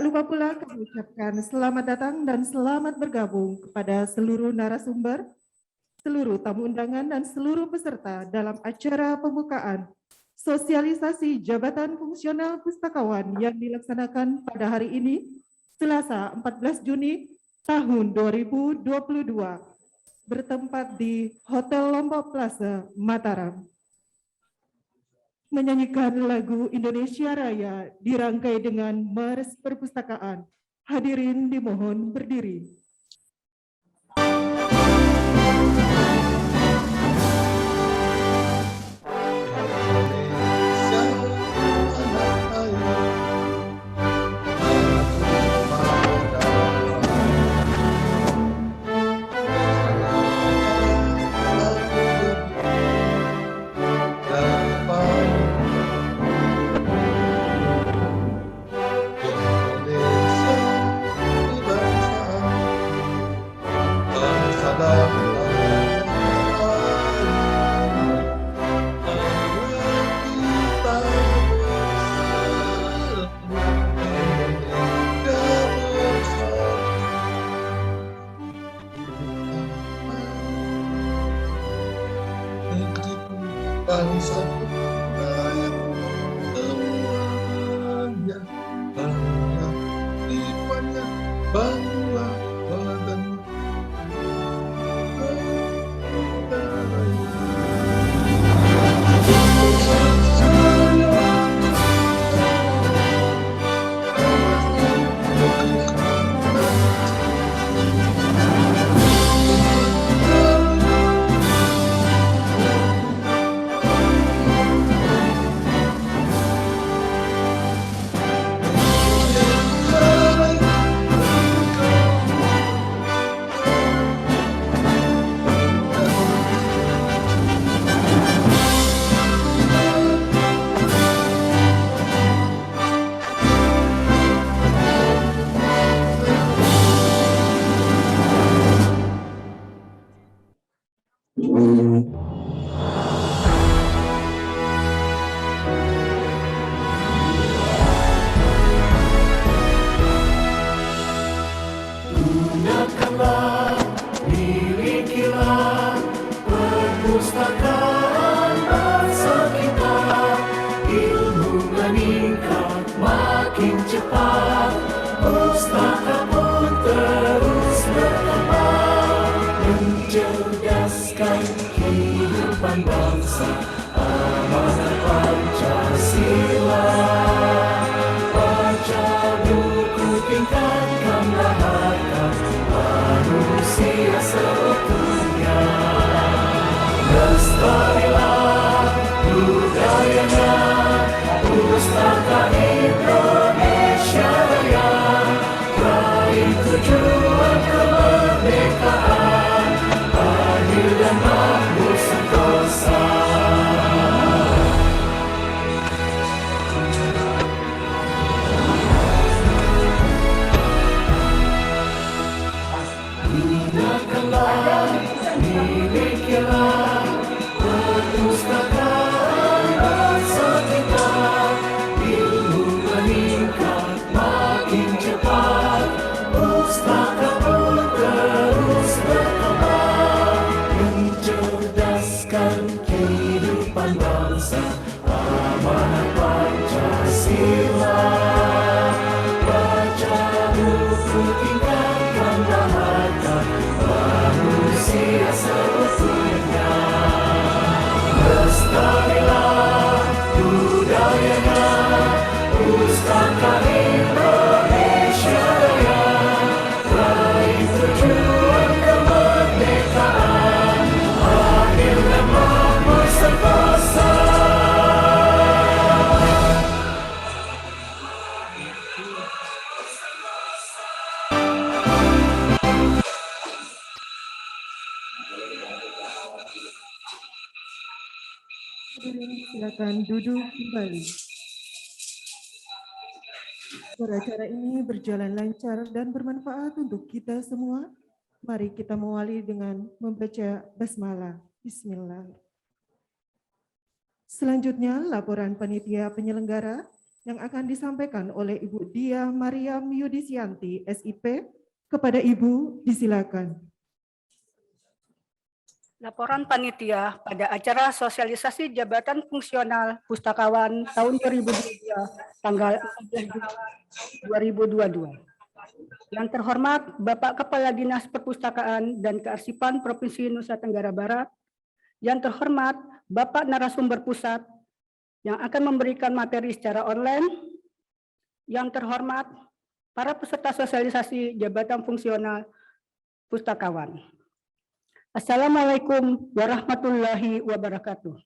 lupa pula kami ucapkan selamat datang dan selamat bergabung kepada seluruh narasumber, seluruh tamu undangan, dan seluruh peserta dalam acara pembukaan sosialisasi Jabatan Fungsional Pustakawan yang dilaksanakan pada hari ini, Selasa 14 Juni tahun 2022, bertempat di Hotel Lombok Plaza, Mataram. Menyanyikan lagu Indonesia Raya dirangkai dengan Mars Perpustakaan. Hadirin dimohon berdiri. Silakan duduk kembali. Agar acara ini berjalan lancar dan bermanfaat untuk kita semua, mari kita mengawali dengan membaca basmalah. Bismillah. Selanjutnya, laporan panitia penyelenggara yang akan disampaikan oleh Ibu Diah Mariam Yudisianti, SIP. Kepada Ibu, disilakan. Laporan panitia pada acara sosialisasi jabatan fungsional pustakawan tahun 2022 tanggal 14 Juli 2022. Yang terhormat Bapak Kepala Dinas Perpustakaan dan Kearsipan Provinsi Nusa Tenggara Barat, yang terhormat Bapak Narasumber Pusat yang akan memberikan materi secara online, yang terhormat para peserta sosialisasi jabatan fungsional pustakawan. Assalamualaikum warahmatullahi wabarakatuh.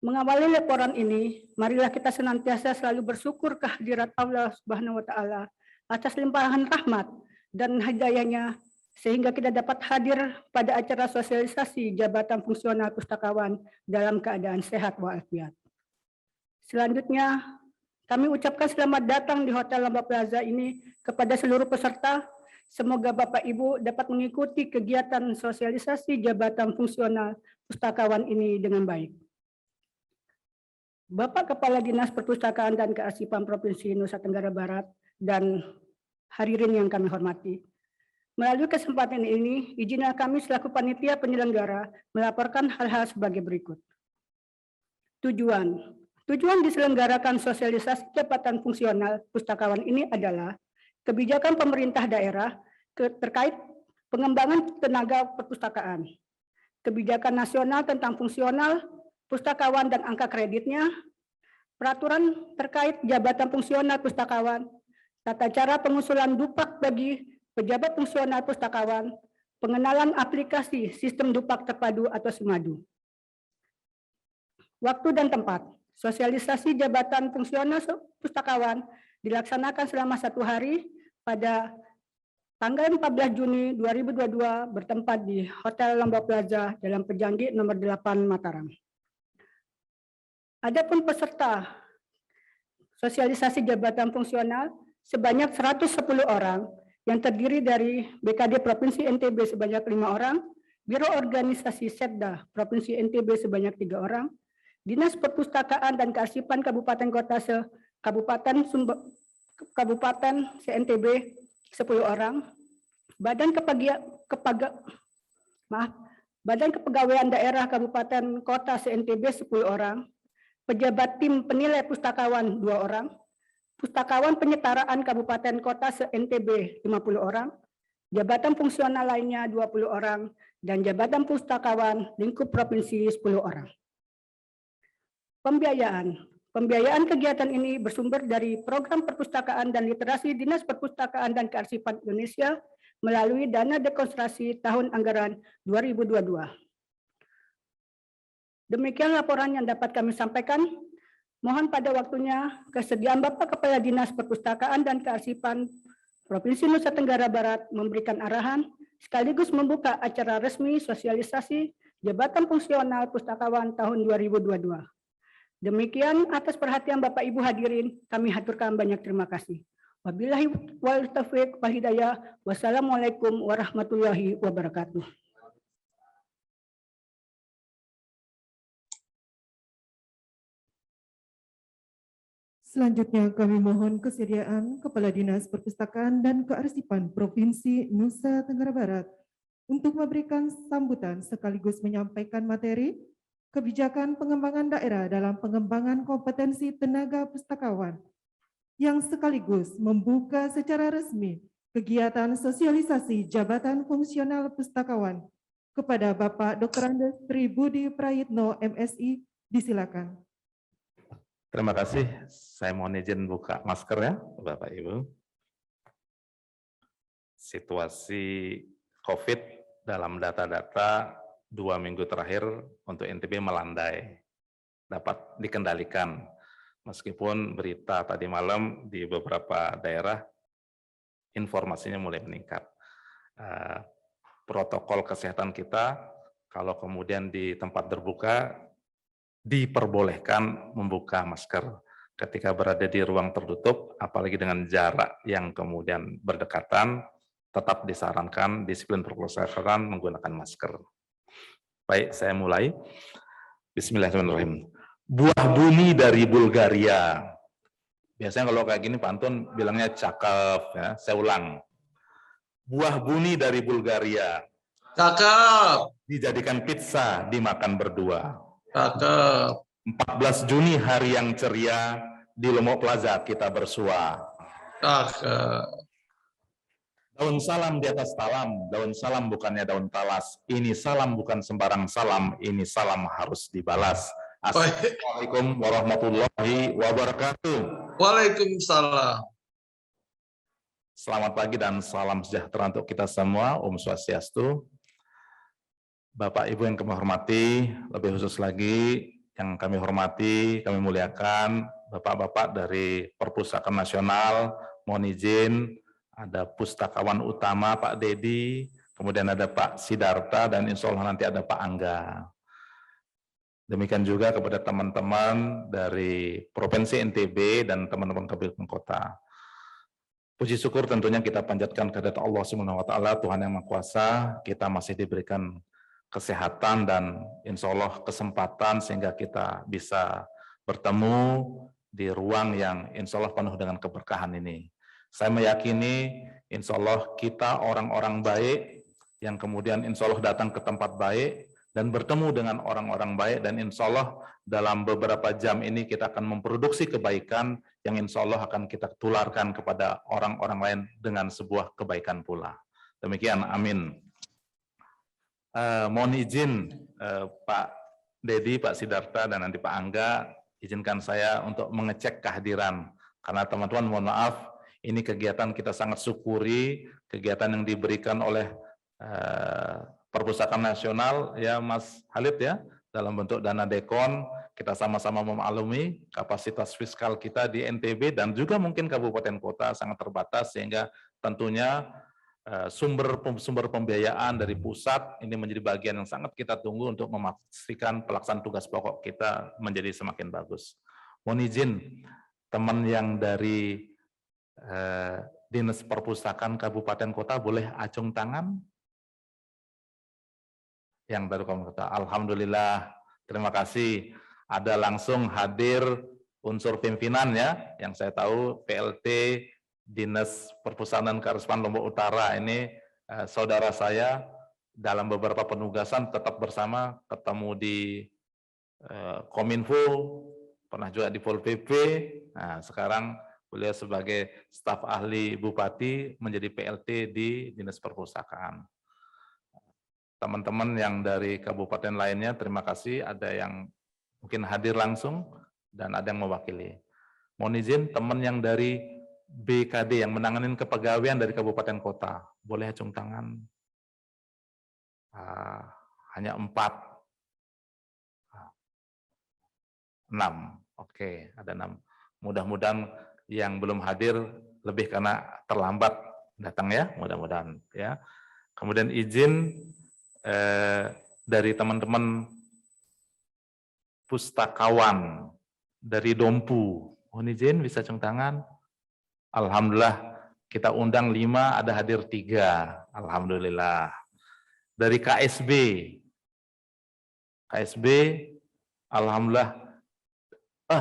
Mengawali laporan ini, marilah kita senantiasa selalu bersyukur kehadirat Allah Subhanahu wa Ta'ala atas limpahan rahmat dan hidayahnya sehingga kita dapat hadir pada acara sosialisasi jabatan fungsional pustakawan dalam keadaan sehat walafiat. Selanjutnya, kami ucapkan selamat datang di Hotel Lamba Plaza ini kepada seluruh peserta. Semoga Bapak Ibu dapat mengikuti kegiatan sosialisasi jabatan fungsional pustakawan ini dengan baik. Bapak Kepala Dinas Perpustakaan dan Kearsipan Provinsi Nusa Tenggara Barat dan hadirin yang kami hormati. Melalui kesempatan ini, izinlah kami selaku panitia penyelenggara melaporkan hal-hal sebagai berikut. Tujuan diselenggarakan sosialisasi jabatan fungsional pustakawan ini adalah kebijakan pemerintah daerah terkait pengembangan tenaga perpustakaan, kebijakan nasional tentang fungsional pustakawan dan angka kreditnya, peraturan terkait jabatan fungsional pustakawan, tata cara pengusulan dupak bagi pejabat fungsional pustakawan, pengenalan aplikasi sistem dupak terpadu atau SUMADU. Waktu dan tempat. Sosialisasi jabatan fungsional pustakawan dilaksanakan selama 1 hari pada tanggal 14 Juni 2022 bertempat di Hotel Lamba Plaza Jalan Pejanggi nomor 8 Mataram. Adapun peserta sosialisasi jabatan fungsional sebanyak 110 orang yang terdiri dari BKD Provinsi NTB sebanyak 5 orang, Biro Organisasi Setda Provinsi NTB sebanyak 3 orang, Dinas Perpustakaan dan Kearsipan Kabupaten Kota Kabupaten se-NTB 10 orang, Badan Kepegawaian Daerah Kabupaten Kota se-NTB 10 orang, pejabat tim penilai pustakawan 2 orang, pustakawan penyetaraan Kabupaten Kota se-NTB 50 orang, jabatan fungsional lainnya 20 orang, dan jabatan pustakawan lingkup provinsi 10 orang. Pembiayaan kegiatan ini bersumber dari Program Perpustakaan dan Literasi Dinas Perpustakaan dan Kearsipan Indonesia melalui dana dekonstruksi tahun anggaran 2022. Demikian laporan yang dapat kami sampaikan. Mohon pada waktunya kesediaan Bapak Kepala Dinas Perpustakaan dan Kearsipan Provinsi Nusa Tenggara Barat memberikan arahan sekaligus membuka acara resmi sosialisasi jabatan fungsional pustakawan tahun 2022. Demikian atas perhatian Bapak Ibu hadirin, kami haturkan banyak terima kasih. Wabillahi wal taufiq wal hidayah. Wassalamualaikum warahmatullahi wabarakatuh. Selanjutnya kami mohon kesediaan Kepala Dinas Perpustakaan dan Kearsipan Provinsi Nusa Tenggara Barat untuk memberikan sambutan sekaligus menyampaikan materi kebijakan pengembangan daerah dalam pengembangan kompetensi tenaga pustakawan yang sekaligus membuka secara resmi kegiatan sosialisasi jabatan fungsional pustakawan. Kepada Bapak Dr. Andes Tri Budi Prayitno, MSI, disilakan. Terima kasih. Saya mohon izin buka masker ya, Bapak Ibu. Situasi COVID dalam data-data 2 minggu terakhir untuk NTB melandai, dapat dikendalikan. Meskipun berita tadi malam di beberapa daerah informasinya mulai meningkat. Protokol kesehatan kita, kalau kemudian di tempat terbuka, diperbolehkan membuka masker. Ketika berada di ruang tertutup, apalagi dengan jarak yang kemudian berdekatan, tetap disarankan disiplin protokol kesehatan menggunakan masker. Baik, saya mulai. Bismillahirrahmanirrahim. Buah buni dari Bulgaria. Biasanya kalau kayak gini pantun bilangnya cakep ya. Saya ulang. Buah buni dari Bulgaria. Cakep. Dijadikan pizza, dimakan berdua. Cakep. 14 Juni hari yang ceria, di Lombok Plaza kita bersua. Cakep. Daun salam di atas talam, daun salam bukannya daun talas. Ini salam bukan sembarang salam, ini salam harus dibalas. Assalamualaikum warahmatullahi wabarakatuh. Waalaikumsalam. Selamat pagi dan salam sejahtera untuk kita semua. Om Swastiastu. Bapak Ibu yang kami hormati, lebih khusus lagi yang kami hormati, kami muliakan Bapak-Bapak dari Perpustakaan Nasional, mohon izin, ada Pustakawan Utama Pak Dedi, kemudian ada Pak Sidarta, dan insya Allah nanti ada Pak Angga. Demikian juga kepada teman-teman dari Provinsi NTB dan teman-teman kabupaten kota. Puji syukur tentunya kita panjatkan kehadirat Allah Subhanahu wa taala, Tuhan yang Maha Kuasa, kita masih diberikan kesehatan dan insya Allah kesempatan sehingga kita bisa bertemu di ruang yang insya Allah penuh dengan keberkahan ini. Saya meyakini insya Allah kita orang-orang baik yang kemudian insya Allah datang ke tempat baik dan bertemu dengan orang-orang baik, dan insya Allah dalam beberapa jam ini kita akan memproduksi kebaikan yang insya Allah akan kita tularkan kepada orang-orang lain dengan sebuah kebaikan pula. Demikian, amin. Mohon izin Pak Dedi, Pak Sidarta, dan nanti Pak Angga, izinkan saya untuk mengecek kehadiran. Karena teman-teman mohon maaf, ini kegiatan kita sangat syukuri, kegiatan yang diberikan oleh Perpustakaan Nasional, ya Mas Halid ya, dalam bentuk dana dekon, kita sama-sama memaklumi kapasitas fiskal kita di NTB dan juga mungkin kabupaten kota sangat terbatas, sehingga tentunya sumber pembiayaan dari pusat ini menjadi bagian yang sangat kita tunggu untuk memastikan pelaksanaan tugas pokok kita menjadi semakin bagus. Mohon izin teman yang dari Dinas Perpustakaan Kabupaten Kota boleh acung tangan? Yang baru kamu kata, alhamdulillah, terima kasih. Ada langsung hadir unsur pimpinan ya, yang saya tahu PLT Dinas Perpustakaan dan Kearifan Lombok Utara ini saudara saya dalam beberapa penugasan tetap bersama, ketemu di Kominfo, pernah juga di Pol PP. Nah, sekarang beliau sebagai staf ahli Bupati menjadi PLT di Dinas Perpustakaan. Teman-teman yang dari kabupaten lainnya, terima kasih. Ada yang mungkin hadir langsung dan ada yang mewakili. Mohon izin teman yang dari BKD yang menanganin kepegawaian dari kabupaten kota, boleh acung tangan? Hanya 4. 6. Oke, ada 6. Mudah-mudahan yang belum hadir lebih karena terlambat datang ya, mudah-mudahan ya. Kemudian izin dari teman-teman pustakawan dari Dompu, mohon izin bisa acung tangan. Alhamdulillah kita undang 5, ada hadir 3. Alhamdulillah. Dari KSB, alhamdulillah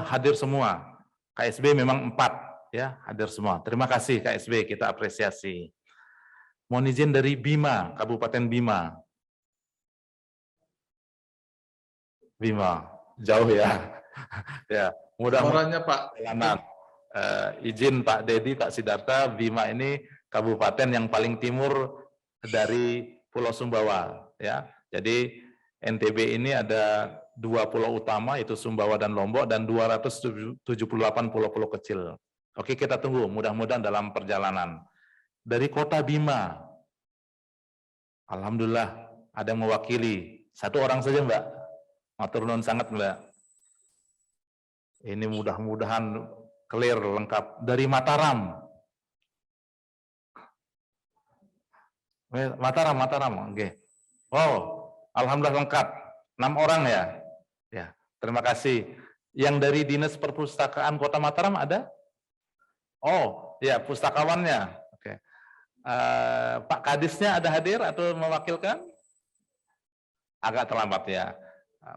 hadir semua. KSB memang 4 ya, hadir semua. Terima kasih KSB, kita apresiasi. Mohon izin dari Bima, Kabupaten Bima. Bima, jauh ya. Ya, mudah-mudahan Pak. izin Pak Dedi, Pak Sidarta, Bima ini kabupaten yang paling timur dari Pulau Sumbawa ya. Jadi NTB ini ada 2 pulau utama, itu Sumbawa dan Lombok, dan 278 pulau-pulau kecil. Oke, kita tunggu, mudah-mudahan dalam perjalanan. Dari kota Bima, alhamdulillah ada yang mewakili. 1 orang saja Mbak. Matur nuwun sangat Mbak. Ini mudah-mudahan clear, lengkap. Dari Mataram. Mataram, oke. Wow, alhamdulillah lengkap. 6 orang ya. Ya, terima kasih. Yang dari Dinas Perpustakaan Kota Mataram ada? Oh, ya, pustakawannya. Oke. Pak Kadisnya ada hadir atau mewakilkan? Agak terlambat ya.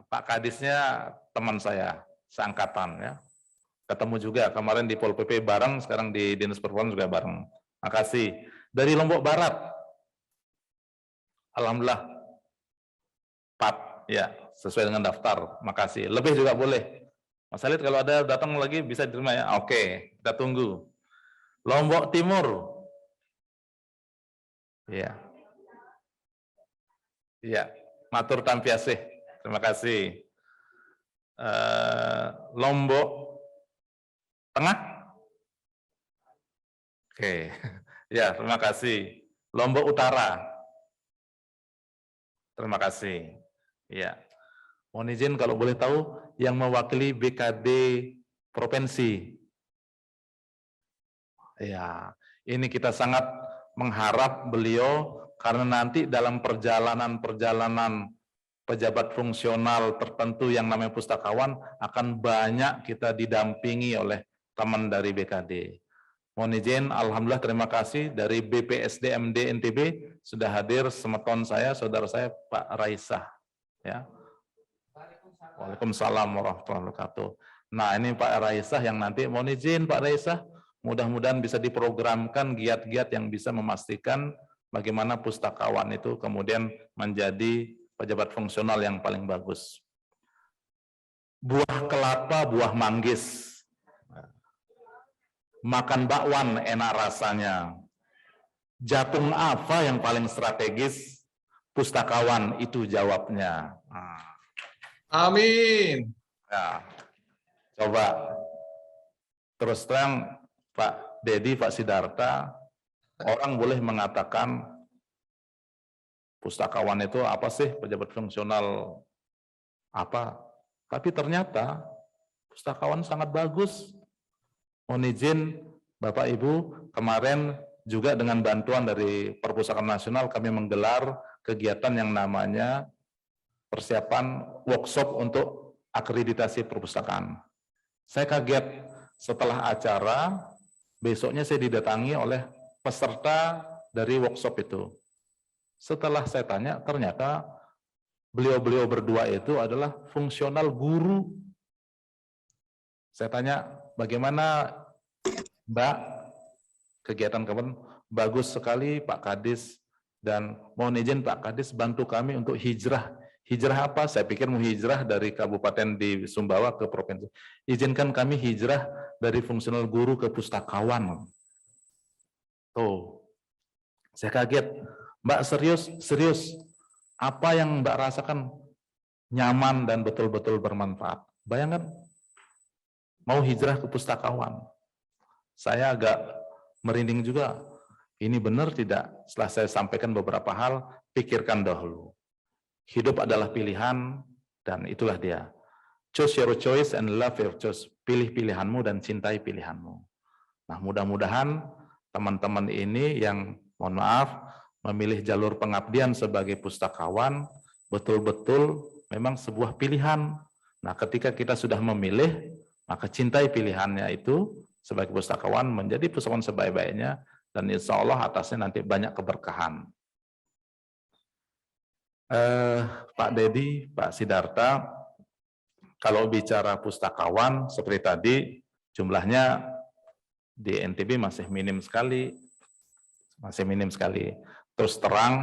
Pak Kadisnya teman saya. seangkatan ya. Ketemu juga kemarin di Pol PP bareng, sekarang di Dinas Perhubungan juga bareng. Makasih. Dari Lombok Barat, alhamdulillah 4 ya, sesuai dengan daftar. Makasih. Lebih juga boleh. Mas Halid kalau ada datang lagi bisa diterima ya. Oke, kita tunggu. Lombok Timur. Ya. Ya, matur tampiasih. Terima kasih. Lombok Tengah. Oke. Ya, terima kasih. Lombok Utara. Terima kasih. Ya. Mohon izin kalau boleh tahu yang mewakili BKD provinsi. Ya, ini kita sangat mengharap beliau karena nanti dalam perjalanan pejabat fungsional tertentu yang namanya pustakawan akan banyak kita didampingi oleh teman dari BKD. Mohon izin, alhamdulillah terima kasih dari BPSDMD NTB sudah hadir semeton saya, saudara saya Pak Raisah. Ya. Waalaikumsalam warahmatullahi wabarakatuh. Nah ini Pak Raisah yang nanti, mohon izin Pak Raisah, mudah-mudahan bisa diprogramkan giat-giat yang bisa memastikan bagaimana pustakawan itu kemudian menjadi pejabat fungsional yang paling bagus. Buah kelapa, buah manggis. Makan bakwan enak rasanya. Jatung apa yang paling strategis? Pustakawan itu jawabnya. Amin. Nah, coba terus terang Pak Dedi, Pak Sidarta, orang boleh mengatakan pustakawan itu apa sih, pejabat fungsional apa? Tapi ternyata pustakawan sangat bagus. Mohon izin Bapak Ibu, kemarin juga dengan bantuan dari Perpustakaan Nasional kami menggelar kegiatan yang namanya persiapan workshop untuk akreditasi perpustakaan. Saya kaget setelah acara, besoknya saya didatangi oleh peserta dari workshop itu. Setelah saya tanya, ternyata beliau-beliau berdua itu adalah fungsional guru. Saya tanya, bagaimana Mbak kegiatan kemarin? Bagus sekali Pak Kadis, dan mohon izin Pak Kadis bantu kami untuk hijrah. Hijrah apa? Saya pikir mau hijrah dari kabupaten di Sumbawa ke provinsi. Izinkan kami hijrah dari fungsional guru ke pustakawan. Tuh, saya kaget. Mbak serius. Apa yang Mbak rasakan nyaman dan betul-betul bermanfaat? Bayangkan, mau hijrah ke pustakawan. Saya agak merinding juga. Ini benar tidak? Setelah saya sampaikan beberapa hal, pikirkan dahulu. Hidup adalah pilihan, dan itulah dia. Choose your choice and love your choice. Pilih pilihanmu dan cintai pilihanmu. Nah, mudah-mudahan teman-teman ini yang, mohon maaf, memilih jalur pengabdian sebagai pustakawan, betul-betul memang sebuah pilihan. Nah, ketika kita sudah memilih, maka cintai pilihannya itu sebagai pustakawan, menjadi pustakawan sebaik-baiknya, dan insya Allah atasnya nanti banyak keberkahan. Pak Dedi, Pak Sidarta, kalau bicara pustakawan seperti tadi, jumlahnya di NTB masih minim sekali. Terus terang,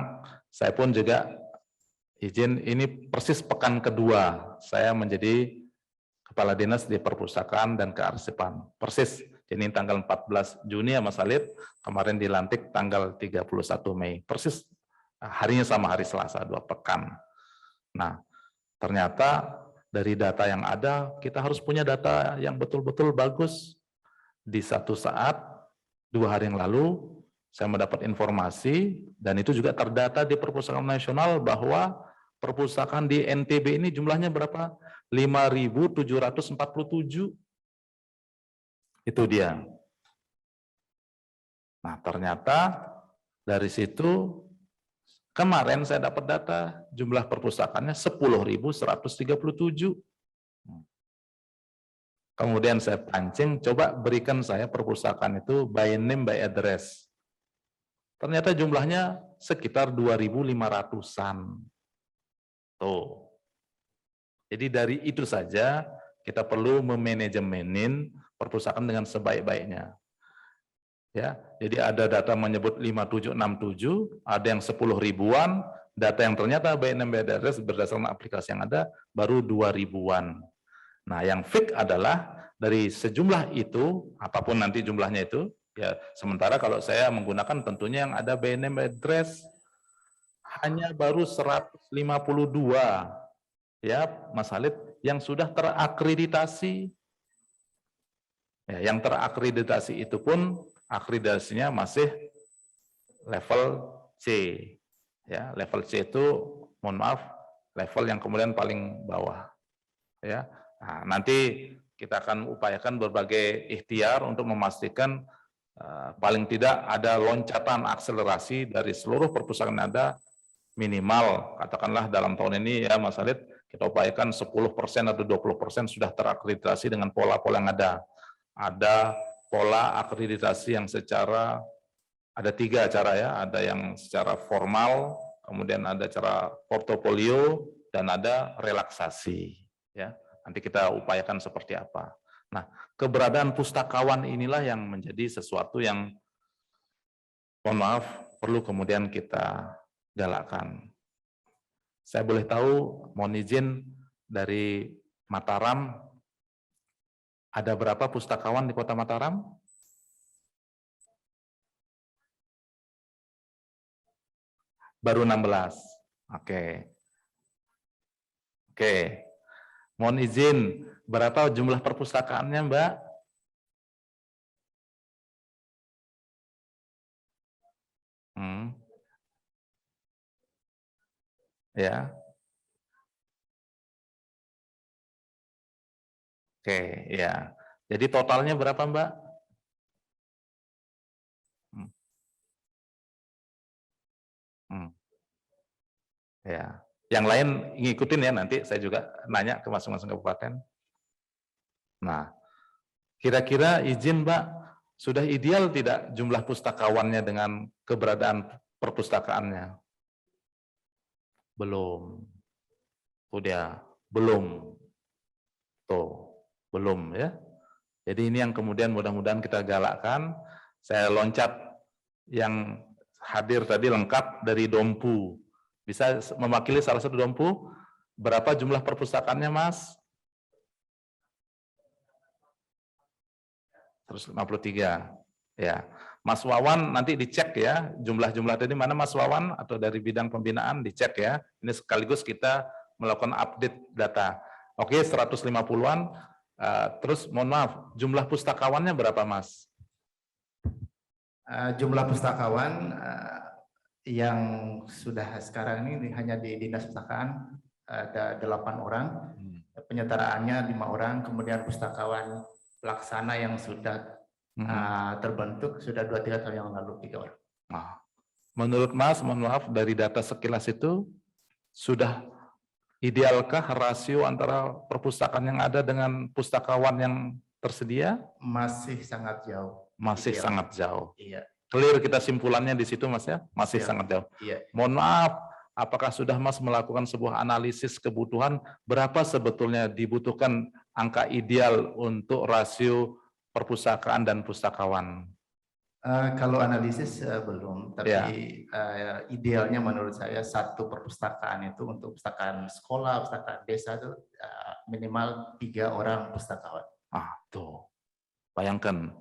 saya pun juga izin, ini persis pekan kedua saya menjadi Kepala Dinas di Perpustakaan dan Kearsipan. Persis, jadi tanggal 14 Juni ya Mas Halid, kemarin dilantik tanggal 31 Mei. Persis harinya sama hari Selasa, 2 pekan. Nah, ternyata dari data yang ada, kita harus punya data yang betul-betul bagus. Di satu saat, 2 hari yang lalu, saya mendapat informasi, dan itu juga terdata di Perpustakaan Nasional, bahwa perpustakaan di NTB ini jumlahnya berapa? 5.747. Itu dia. Nah, ternyata dari situ, kemarin saya dapat data, jumlah perpustakaannya 10.137. Kemudian saya pancing, coba berikan saya perpustakaan itu by name, by address. Ternyata jumlahnya sekitar 2.500-an. Tuh. Jadi dari itu saja kita perlu memanajemenin perpustakaan dengan sebaik-baiknya. Ya, jadi ada data menyebut 5767, ada yang 10 ribuan, data yang ternyata by name by address berdasarkan aplikasi yang ada baru 2 ribuan. Nah, yang fix adalah dari sejumlah itu, apapun nanti jumlahnya itu, ya sementara kalau saya menggunakan tentunya yang ada by name by address hanya baru 152 ya Mas Halid yang sudah terakreditasi. Ya, yang terakreditasi itu pun akreditasinya masih level C. Ya, level C itu mohon maaf level yang kemudian paling bawah. Ya. Nah, nanti kita akan upayakan berbagai ikhtiar untuk memastikan paling tidak ada loncatan akselerasi dari seluruh perpustakaan yang ada minimal katakanlah dalam tahun ini ya Mas Halid kita upayakan 10% atau 20% sudah terakreditasi dengan pola-pola yang ada. Ada pola akreditasi yang secara ada 3 cara ya, ada yang secara formal, kemudian ada cara portofolio dan ada relaksasi ya. Nanti kita upayakan seperti apa. Nah, keberadaan pustakawan inilah yang menjadi sesuatu yang mohon maaf perlu kemudian kita galakkan. Saya boleh tahu, mohon izin dari Mataram, ada berapa pustakawan di Kota Mataram? Baru 16. Oke. Oke. Mohon izin, berapa jumlah perpustakaannya, Mbak? Ya. Oke, ya. Jadi totalnya berapa, Mbak? Ya. Yang lain ngikutin ya nanti saya juga nanya ke masing-masing kabupaten. Nah, kira-kira izin Mbak, sudah ideal tidak jumlah pustakawannya dengan keberadaan perpustakaannya? Belum. Udah, belum. Tuh, belum ya. Jadi ini yang kemudian mudah-mudahan kita galakkan. Saya loncat yang hadir tadi lengkap dari Dompu. Bisa mewakili salah satu Dompu? Berapa jumlah perpustakaannya, Mas? 153. Ya. Mas Wawan nanti dicek ya, jumlah-jumlah tadi mana Mas Wawan atau dari bidang pembinaan dicek ya. Ini sekaligus kita melakukan update data. Oke, 150-an. Terus mohon maaf, jumlah pustakawannya berapa, Mas? Jumlah pustakawan yang sudah sekarang ini hanya di Dinas Pustakaan ada 8 orang, penyetaraannya 5 orang, kemudian pustakawan pelaksana yang sudah terbentuk sudah 2-3 tahun yang lalu 3 orang. Nah, menurut Mas, mohon maaf dari data sekilas itu sudah idealkah rasio antara perpustakaan yang ada dengan pustakawan yang tersedia? Masih sangat jauh. Masih Ideal. sangat jauh. Iya. Clear kita simpulannya di situ Mas ya? Masih Iya. sangat jauh. Iya. Mohon maaf, apakah sudah Mas melakukan sebuah analisis kebutuhan berapa sebetulnya dibutuhkan angka ideal untuk rasio perpustakaan dan pustakawan? Kalau analisis belum, tapi Ya. Idealnya menurut saya satu perpustakaan itu untuk perpustakaan sekolah, perpustakaan desa itu minimal 3 orang pustakawan. Tuh, bayangkan.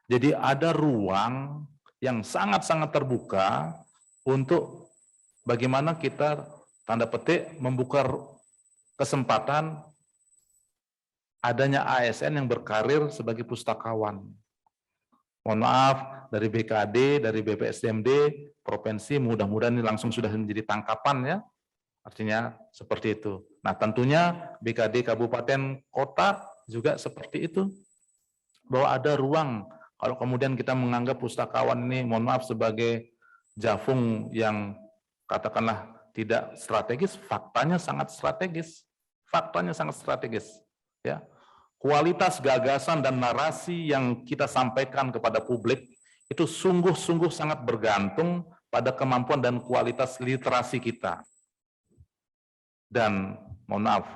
Jadi ada ruang yang sangat-sangat terbuka untuk bagaimana kita tanda petik membuka kesempatan adanya ASN yang berkarir sebagai pustakawan. Mohon maaf, dari BKD, dari BPSDMD, provinsi, mudah-mudahan ini langsung sudah menjadi tangkapan ya. Artinya seperti itu. Nah tentunya BKD Kabupaten Kota juga seperti itu. Bahwa ada ruang, kalau kemudian kita menganggap pustakawan ini, mohon maaf, sebagai jafung yang katakanlah tidak strategis, faktanya sangat strategis. Faktanya sangat strategis. Ya. Kualitas gagasan dan narasi yang kita sampaikan kepada publik itu sungguh-sungguh sangat bergantung pada kemampuan dan kualitas literasi kita. Dan mohon maaf,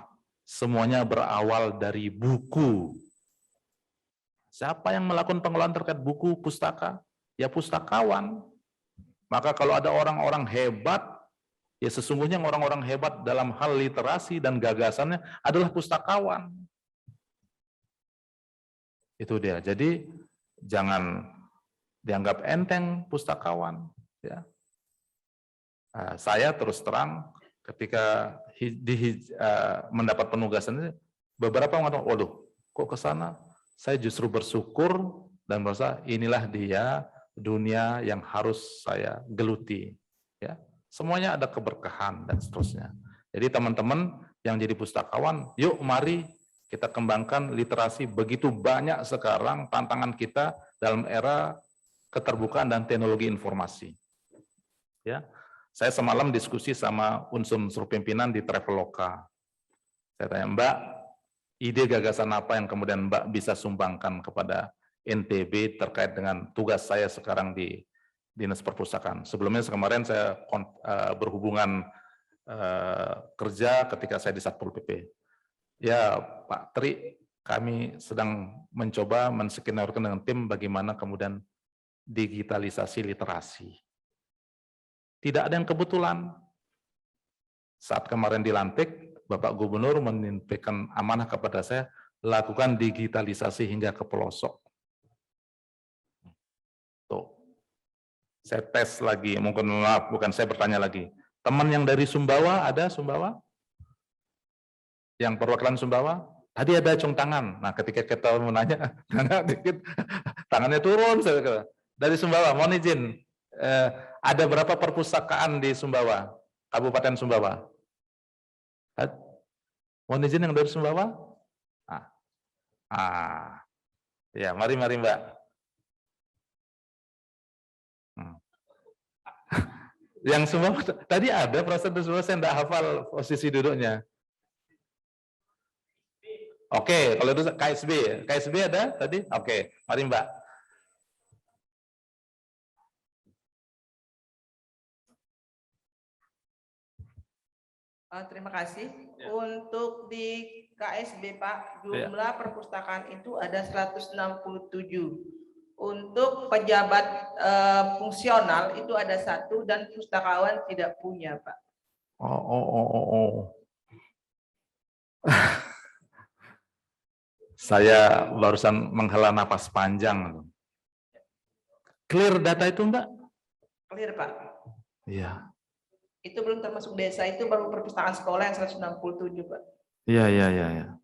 semuanya berawal dari buku. Siapa yang melakukan pengelolaan terkait buku, pustaka? Ya pustakawan. Maka kalau ada orang-orang hebat, ya sesungguhnya orang-orang hebat dalam hal literasi dan gagasannya adalah pustakawan. Itu dia. Jadi jangan dianggap enteng pustakawan. Ya. Saya terus terang ketika mendapat penugasan ini, beberapa mengatakan, waduh, kok ke sana? Saya justru bersyukur dan merasa inilah dia dunia yang harus saya geluti. Ya, semuanya ada keberkahan dan seterusnya. Jadi teman-teman yang jadi pustakawan, yuk mari kita kembangkan literasi. Begitu banyak sekarang tantangan kita dalam era keterbukaan dan teknologi informasi. Ya, saya semalam diskusi sama unsur-unsur pimpinan di Traveloka. Saya tanya, Mbak, ide gagasan apa yang kemudian Mbak bisa sumbangkan kepada NTB terkait dengan tugas saya sekarang di Dinas Perpustakaan. Sebelumnya kemarin saya berhubungan kerja ketika saya di Satpol PP. Ya Pak Tri, kami sedang mencoba menskenario dengan tim bagaimana kemudian digitalisasi literasi. Tidak ada yang kebetulan. Saat kemarin dilantik, Bapak Gubernur menyampaikan amanah kepada saya, lakukan digitalisasi hingga ke pelosok. Tuh. Saya tes lagi, mungkin maaf, bukan saya bertanya lagi. Teman yang dari Sumbawa, ada Sumbawa? Yang perwakilan Sumbawa? Tadi ada acung tangan. Nah, ketika kita menanya, tangannya turun. Dari Sumbawa, mohon izin. Ada berapa perpustakaan di Sumbawa? Kabupaten Sumbawa? Mohon izin yang dari Sumbawa? Ya, mari Mbak. Yang Sumbawa tadi ada perasaan dari Sumbawa, saya tidak hafal posisi duduknya. Oke, kalau itu KSB ada tadi? Oke, mari Mbak. Terima kasih. Untuk di KSB Pak, jumlah perpustakaan itu ada 167. Untuk pejabat fungsional itu ada 1 dan pustakawan tidak punya Pak. Saya barusan menghela napas panjang. Clear data itu Mbak? Clear Pak. Iya. Itu belum termasuk desa, itu baru perpustakaan sekolah yang 167 Pak. Iya.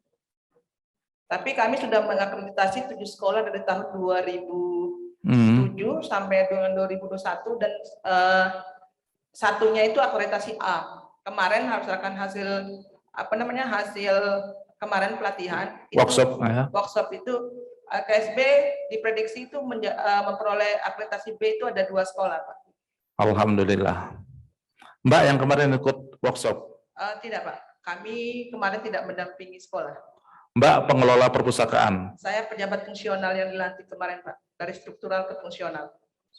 Tapi kami sudah mengakreditasi 7 sekolah dari tahun 2007 sampai dengan 2021 dan satunya itu akreditasi A. Kemarin haruskan hasil hasil kemarin pelatihan workshop itu KSB diprediksi itu memperoleh akreditasi B itu ada 2 sekolah Pak. Alhamdulillah. Mbak yang kemarin ikut workshop? Tidak Pak, kami kemarin tidak mendampingi sekolah. Mbak pengelola perpustakaan? Saya pejabat fungsional yang dilantik kemarin Pak, dari struktural ke fungsional.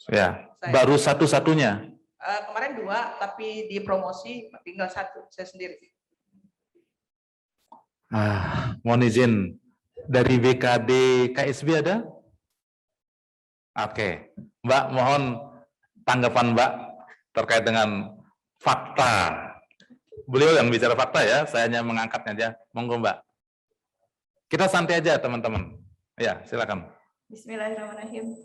Ya, baru satu-satunya? Kemarin 2, tapi dipromosi tinggal 1, saya sendiri. Mohon izin, dari BKD KSB ada? Oke, Mbak mohon tanggapan Mbak terkait dengan fakta. Beliau yang bicara fakta ya, saya hanya mengangkatnya aja. Monggo Mbak. Kita santai aja teman-teman. Ya, silakan. Bismillahirrahmanirrahim.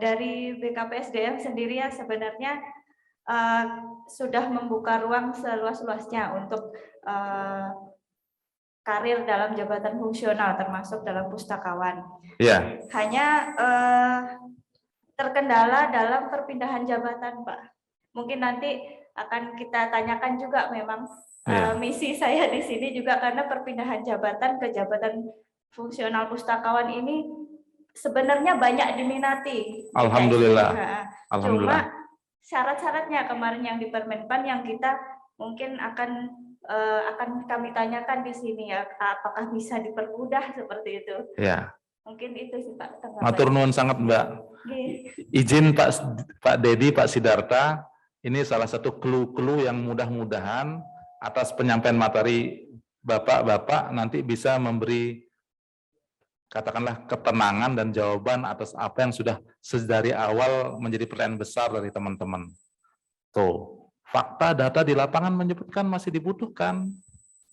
Dari BKPSDM sendiri ya sebenarnya sudah membuka ruang seluas-luasnya untuk karir dalam jabatan fungsional termasuk dalam pustakawan. Iya. Hanya terkendala dalam perpindahan jabatan, Pak. Mungkin nanti akan kita tanyakan juga memang misi saya di sini juga karena perpindahan jabatan ke jabatan fungsional pustakawan ini sebenarnya banyak diminati. Alhamdulillah. Cuma syarat-syaratnya kemarin yang di Permenpan yang kita mungkin akan kami tanyakan di sini ya, apakah bisa dipermudah seperti itu? Ya. Mungkin itu sih Pak. Matur nuwun sangat Mbak. Izin Pak Dedi, Pak Sidarta, ini salah satu clue-clue yang mudah-mudahan atas penyampaian materi Bapak-bapak nanti bisa memberi katakanlah ketenangan dan jawaban atas apa yang sudah dari awal menjadi pertanyaan besar dari teman-teman. Tuh, fakta data di lapangan menyebutkan masih dibutuhkan.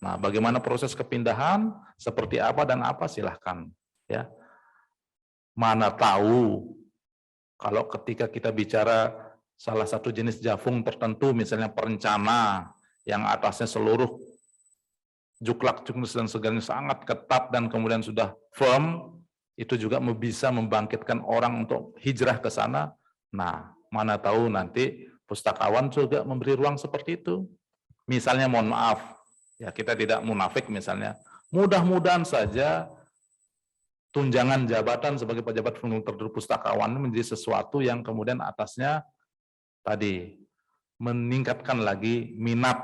Nah, bagaimana proses kepindahan, seperti apa dan apa, silahkan. Ya. Mana tahu kalau ketika kita bicara salah satu jenis javung tertentu, misalnya perencana yang atasnya seluruh juklak dan segalanya sangat ketat dan kemudian sudah firm, itu juga bisa membangkitkan orang untuk hijrah ke sana. Nah, mana tahu nanti pustakawan juga memberi ruang seperti itu. Misalnya, mohon maaf, ya kita tidak munafik misalnya, mudah-mudahan saja tunjangan jabatan sebagai pejabat penanggung terhadap pustakawan menjadi sesuatu yang kemudian atasnya tadi meningkatkan lagi minat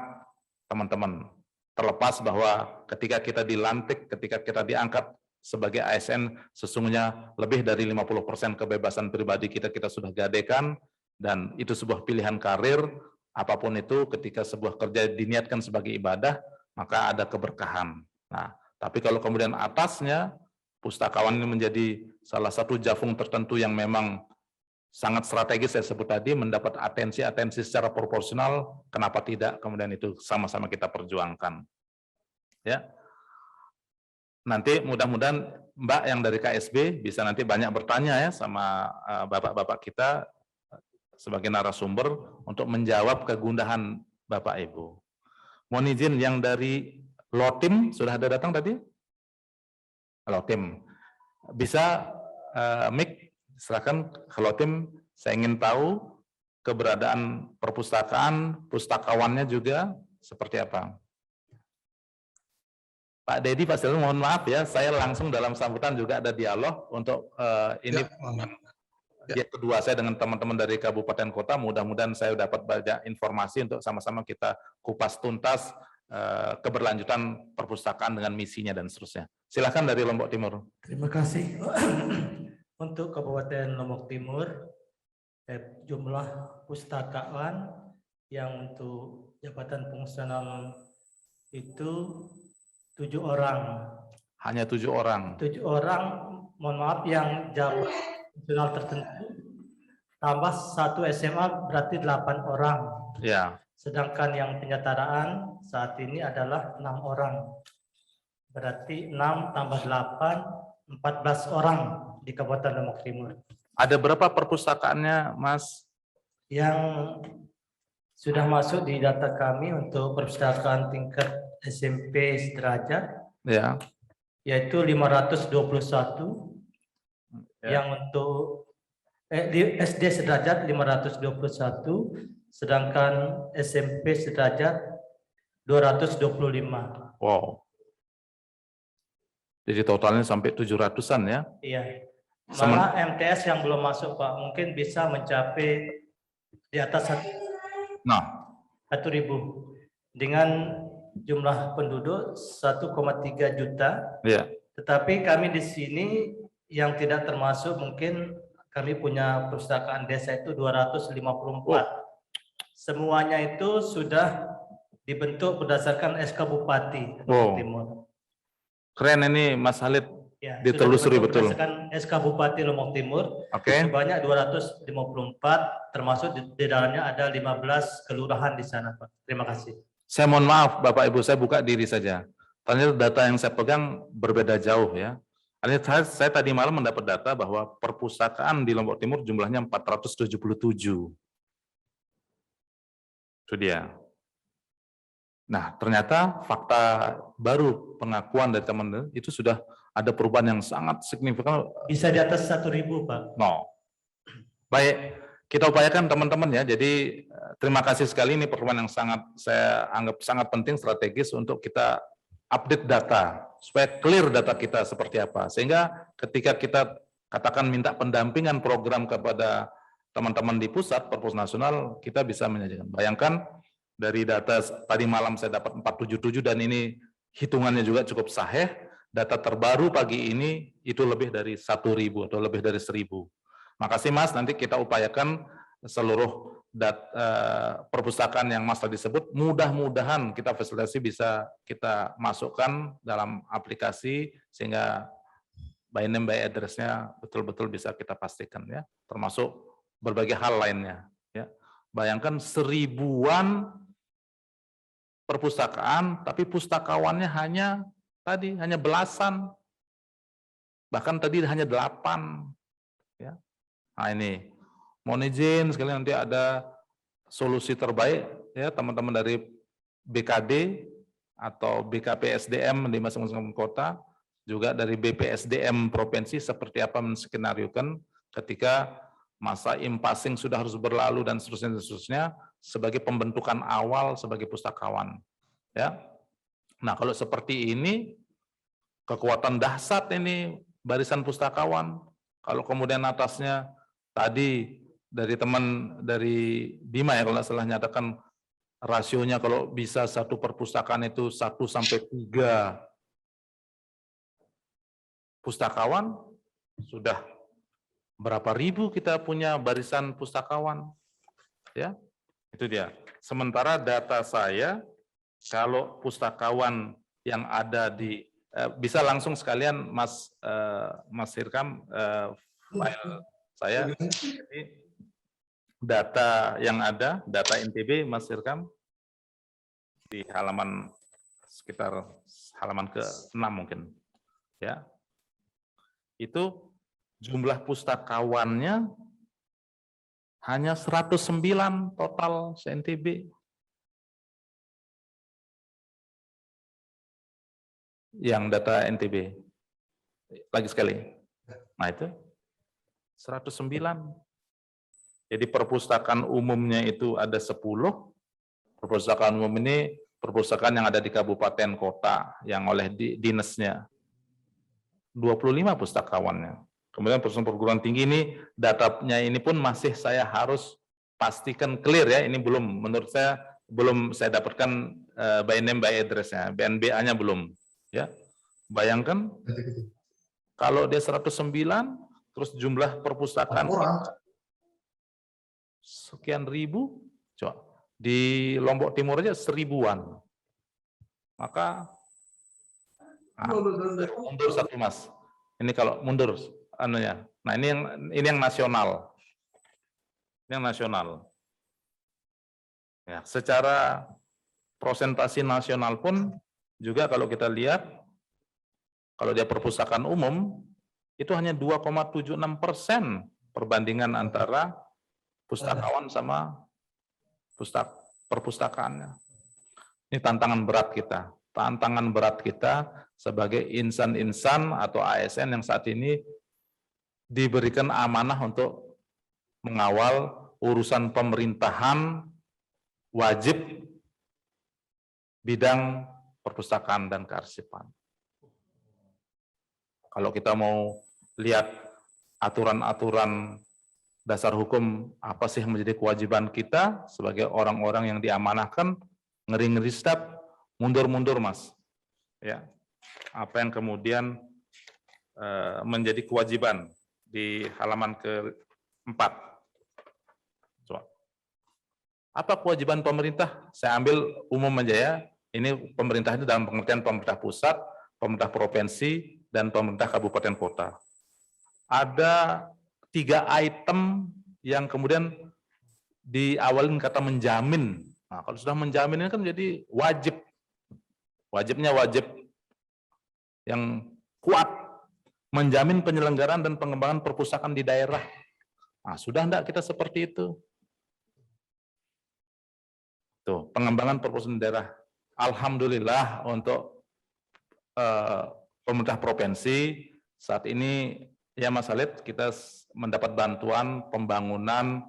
teman-teman. Terlepas bahwa ketika kita dilantik, ketika kita diangkat sebagai ASN, sesungguhnya lebih dari 50% kebebasan pribadi kita sudah gadekan, dan itu sebuah pilihan karir, apapun itu ketika sebuah kerja diniatkan sebagai ibadah, maka ada keberkahan. Nah, tapi kalau kemudian atasnya, pustakawan ini menjadi salah satu javung tertentu yang memang sangat strategis, saya sebut tadi, mendapat atensi secara proporsional, kenapa tidak kemudian itu sama-sama kita perjuangkan. Ya. Nanti mudah-mudahan Mbak yang dari KSB bisa nanti banyak bertanya ya sama bapak-bapak kita sebagai narasumber untuk menjawab kegundahan Bapak Ibu. Mohon izin yang dari Lotim sudah ada datang tadi? Lotim. Bisa mic, silakan Lotim, saya ingin tahu keberadaan perpustakaan, pustakawannya juga seperti apa. Pak Dedi, Pak Silun, mohon maaf ya, saya langsung dalam sambutan juga ada dialog untuk ini ya, kedua saya dengan teman-teman dari kabupaten kota, mudah-mudahan saya dapat banyak informasi untuk sama-sama kita kupas tuntas keberlanjutan perpustakaan dengan misinya dan seterusnya. Silakan dari Lombok Timur. Terima kasih. Untuk Kabupaten Lombok Timur, jumlah pustakawan yang untuk jabatan fungsional itu 7 orang. Hanya 7 orang. 7 orang, mohon maaf, yang jabatan fungsional tertentu tambah 1 SMA berarti 8 orang. Ya. Sedangkan yang penyetaraan saat ini adalah 6 orang. Berarti 6 tambah 8, 14 orang di Kabupaten Lombok Timur. Ada berapa perpustakaannya, Mas? Yang sudah masuk di data kami untuk perpustakaan tingkat SMP sederajat, ya, yaitu 521. Ya. Yang untuk di SD sederajat 521, sedangkan SMP sederajat 225. Wow. Jadi totalnya sampai 700-an ya? Iya. Malah MTS yang belum masuk, Pak, mungkin bisa mencapai di atas 1.000 dengan jumlah penduduk 1,3 juta. Iya. Tetapi kami di sini yang tidak termasuk, mungkin kami punya perpustakaan desa itu 254. Semuanya itu sudah dibentuk berdasarkan SK Bupati Lombok Timur. Keren ini Mas Halid, ya, ditelusuri betul. Berdasarkan SK Bupati Lombok Timur, sebanyak 254, termasuk di dalamnya ada 15 kelurahan di sana, Pak. Terima kasih. Saya mohon maaf Bapak Ibu, saya buka diri saja. Ternyata data yang saya pegang berbeda jauh ya. Saya tadi malam mendapat data bahwa perpustakaan di Lombok Timur jumlahnya 477. Itu dia. Nah, ternyata fakta baru pengakuan dari teman-teman itu sudah ada perubahan yang sangat signifikan. Bisa di atas 1.000, Pak. No. Baik, kita upayakan teman-teman ya. Jadi terima kasih sekali, ini pertemuan yang saya anggap sangat penting, strategis untuk kita update data supaya clear data kita seperti apa. Sehingga ketika kita katakan minta pendampingan program kepada teman-teman di pusat perpus nasional, kita bisa menyajikan. Bayangkan dari data tadi malam saya dapat 477 dan ini hitungannya juga cukup sahih. Data terbaru pagi ini itu lebih dari 1.000 atau lebih dari 1.000. Makasih Mas, nanti kita upayakan seluruh perpustakaan yang Mas tadi sebut, mudah-mudahan kita fasilitasi bisa kita masukkan dalam aplikasi sehingga by name by address-nya betul-betul bisa kita pastikan ya, termasuk berbagai hal lainnya ya. Bayangkan 1000-an perpustakaan tapi pustakawannya hanya belasan, bahkan tadi hanya 8 ya. Nah ini mohon izin sekali nanti ada solusi terbaik ya teman-teman dari BKD atau BKPSDM di masing-masing kota, juga dari BPSDM provinsi seperti apa menskenariokan ketika masa impasing sudah harus berlalu dan seterusnya sebagai pembentukan awal sebagai pustakawan ya. Nah, kalau seperti ini kekuatan dahsyat ini barisan pustakawan. Kalau kemudian atasnya tadi dari teman dari Bima ya kalau nggak salah nyatakan rasionya kalau bisa satu perpustakaan itu 1 sampai 3 pustakawan, sudah berapa ribu kita punya barisan pustakawan ya. Itu dia. Sementara data saya kalau pustakawan yang ada di bisa langsung sekalian Mas Hirkam file saya. Jadi, data yang ada, data NTB Mas Hirkam di halaman sekitar halaman ke-6 mungkin ya. Itu jumlah pustakawannya hanya 109 total se-NTB. Yang data NTB. Lagi sekali. Nah itu 109. Jadi perpustakaan umumnya itu ada 10. Perpustakaan umum ini perpustakaan yang ada di kabupaten kota yang oleh dinasnya. 25 pustakawannya. Kemudian perguruan tinggi ini datanya ini pun masih saya harus pastikan clear ya. Ini belum, menurut saya belum saya dapatkan by name by address-nya, BNBA-nya belum. Ya, bayangkan kalau dia 109, terus jumlah perpustakaan sekian ribu, coba di Lombok Timur aja 1000-an, maka mundur satu Mas. Ini kalau mundur anunya. Nah ini yang nasional, ini yang nasional. Ya, secara prosentasi nasional pun juga kalau kita lihat, kalau dia perpustakaan umum itu hanya 2,76% perbandingan antara pustakawan sama perpustakaannya. Ini tantangan berat kita. Tantangan berat kita sebagai insan-insan atau ASN yang saat ini diberikan amanah untuk mengawal urusan pemerintahan wajib bidang perpustakaan dan kearsipan. Kalau kita mau lihat aturan-aturan dasar hukum apa sih yang menjadi kewajiban kita sebagai orang-orang yang diamanahkan, ngeri-ngeri sedap, mundur-mundur Mas. Ya. Apa yang kemudian menjadi kewajiban di halaman ke-4. Coba. Apa kewajiban pemerintah? Saya ambil umum aja ya. Ini pemerintah itu dalam pengertian pemerintah pusat, pemerintah provinsi, dan pemerintah kabupaten kota. Ada 3 item yang kemudian diawalin kata menjamin. Nah, kalau sudah menjamin ini kan jadi wajib. Wajibnya wajib yang kuat. Menjamin penyelenggaraan dan pengembangan perpustakaan di daerah. Nah, sudah enggak kita seperti itu? Tuh, pengembangan perpustakaan di daerah. Alhamdulillah untuk pemerintah provinsi saat ini ya Mas Khalid, kita mendapat bantuan pembangunan